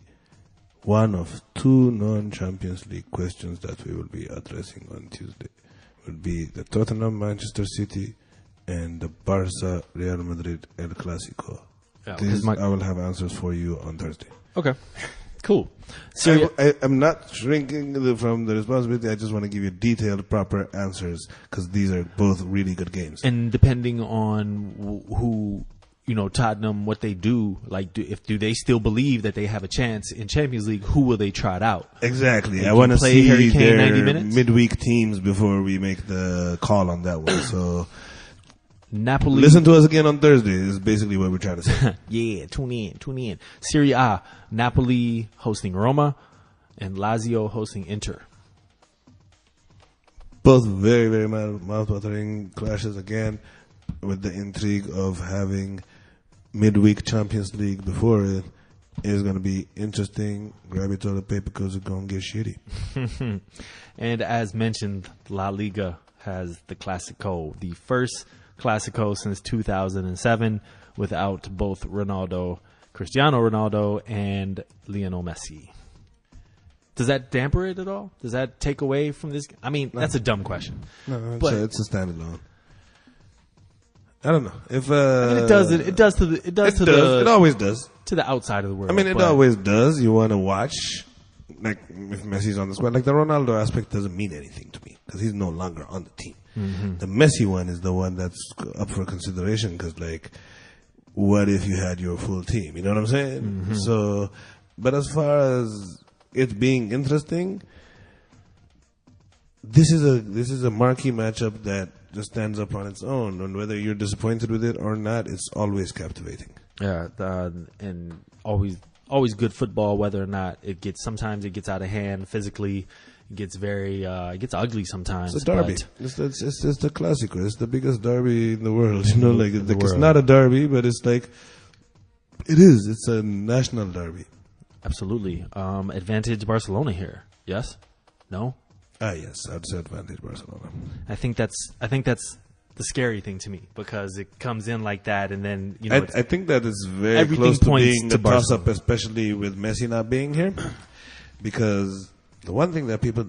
Speaker 4: one of 2 non-Champions League questions that we will be addressing on Tuesday. It will be the Tottenham Manchester City and the Barca Real Madrid El Clasico.
Speaker 1: Yeah,
Speaker 4: I will have answers for you on Thursday.
Speaker 1: Okay, cool. So
Speaker 4: I'm not shrinking from the responsibility. I just want to give you detailed, proper answers because these are both really good games.
Speaker 1: And depending on who, Tottenham, what they do, like, do they still believe that they have a chance in Champions League? Who will they trot out?
Speaker 4: Exactly. I want to see their midweek teams before we make the call on that one. So.
Speaker 1: Napoli.
Speaker 4: Listen to us again on Thursday is basically what we're trying to say.
Speaker 1: Yeah, tune in. Serie A, Napoli hosting Roma and Lazio hosting Inter.
Speaker 4: Both very, very mouth-watering clashes again, with the intrigue of having midweek Champions League before it is going to be interesting. Grab your toilet paper because it's going to get shitty.
Speaker 1: And as mentioned, La Liga has the Clasico, the first Clasico since 2007 without both Cristiano Ronaldo and Lionel Messi. Does that damper it at all? Does that take away from this? I mean, that's a dumb question.
Speaker 4: No,
Speaker 1: but
Speaker 4: it's a standalone. I don't know if
Speaker 1: I mean, it does
Speaker 4: it always does
Speaker 1: to the outside of the world.
Speaker 4: I mean, it always does. You want to watch, like if Messi's on the squad, like the Ronaldo aspect doesn't mean anything to me because he's no longer on the team. Mm-hmm. The Messi one is the one that's up for consideration because, like, what if you had your full team? You know what I'm saying? Mm-hmm. So, but as far as it being interesting, this is a marquee matchup that just stands up on its own, and whether you're disappointed with it or not, it's always captivating.
Speaker 1: Yeah, and always good football. Whether or not sometimes it gets out of hand physically, it gets it gets ugly sometimes.
Speaker 4: It's a derby. It's the Clasico. It's the biggest derby in the world. You know, like it's not a derby, but it's like it is. It's a national derby.
Speaker 1: Absolutely. Advantage Barcelona here. Yes? No?
Speaker 4: Yes, I'd say advantage Barcelona.
Speaker 1: I think that's the scary thing to me because it comes in like that, and then
Speaker 4: I think that is very close to being a toss-up, especially with Messi not being here, because the one thing that people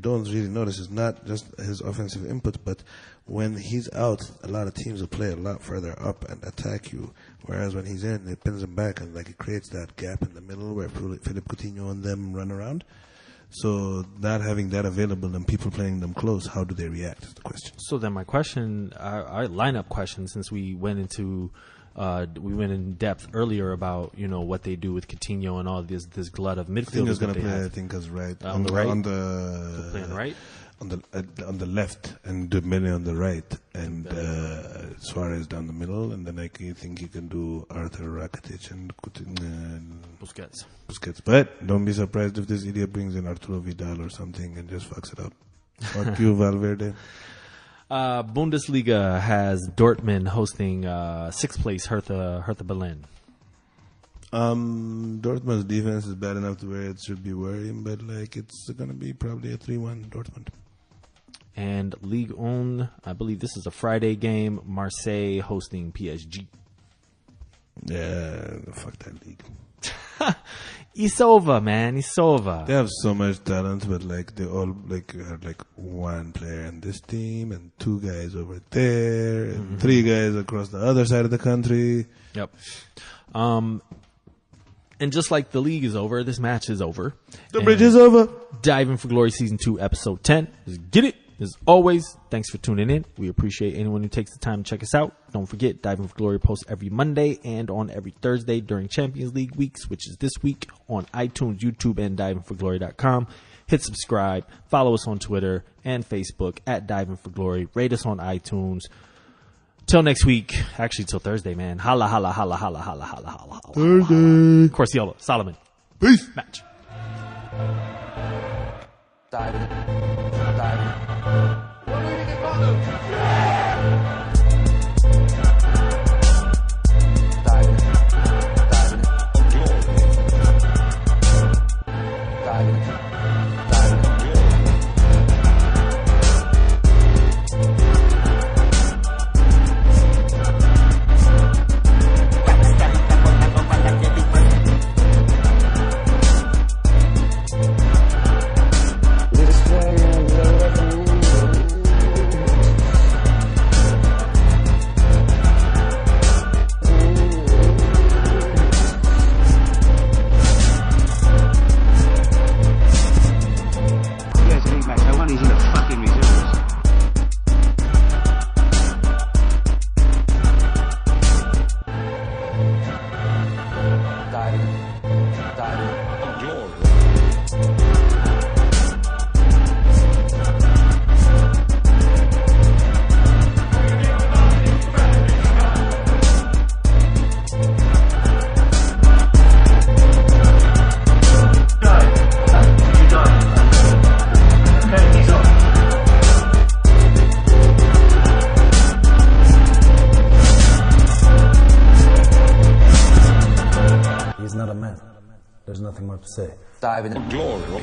Speaker 4: don't really notice is not just his offensive input, but when he's out, a lot of teams will play a lot further up and attack you. Whereas when he's in, it pins him back and it creates that gap in the middle where Philippe Coutinho and them run around. So not having that available and people playing them close, how do they react is the question.
Speaker 1: So then my question, our lineup question, since we went in depth earlier about what they do with Coutinho and all this glut of midfielders.
Speaker 4: Coutinho's going to play, I think, as right
Speaker 1: on the right.
Speaker 4: Play on the right. On the left and Dembele on the right and Suarez down the middle, and then I think you can do Arthur, Rakitic and Busquets. But don't be surprised if this idiot brings in Arturo Vidal or something and just fucks it up. Fuck you, Valverde.
Speaker 1: Bundesliga has Dortmund hosting sixth place Hertha Berlin.
Speaker 4: Dortmund's defense is bad enough to where it should be worrying, but it's going to be probably a 3-1 Dortmund.
Speaker 1: And Ligue 1, I believe this is a Friday game. Marseille hosting PSG.
Speaker 4: Yeah, fuck that league.
Speaker 1: It's over, man. It's over.
Speaker 4: They have so much talent, but they all have one player on this team and two guys over there and three guys across the other side of the country.
Speaker 1: Yep. And just like the league is over, this match is over.
Speaker 4: The bridge is over.
Speaker 1: Diving for Glory Season 2, Episode 10. Let's get it. As always, thanks for tuning in. We appreciate anyone who takes the time to check us out. Don't forget, Diving for Glory posts every Monday and on every Thursday during Champions League weeks, which is this week on iTunes, YouTube, and divingforglory.com. Hit subscribe. Follow us on Twitter and Facebook at Diving for Glory. Rate us on iTunes. Till next week. Actually, till Thursday, man. Holla, holla, holla, holla, holla, holla, holla.
Speaker 4: Thursday.
Speaker 1: Corciola, Solomon.
Speaker 4: Peace.
Speaker 1: Match.
Speaker 3: Diving.
Speaker 5: There's nothing more to say.
Speaker 3: Dive in.
Speaker 6: Glory.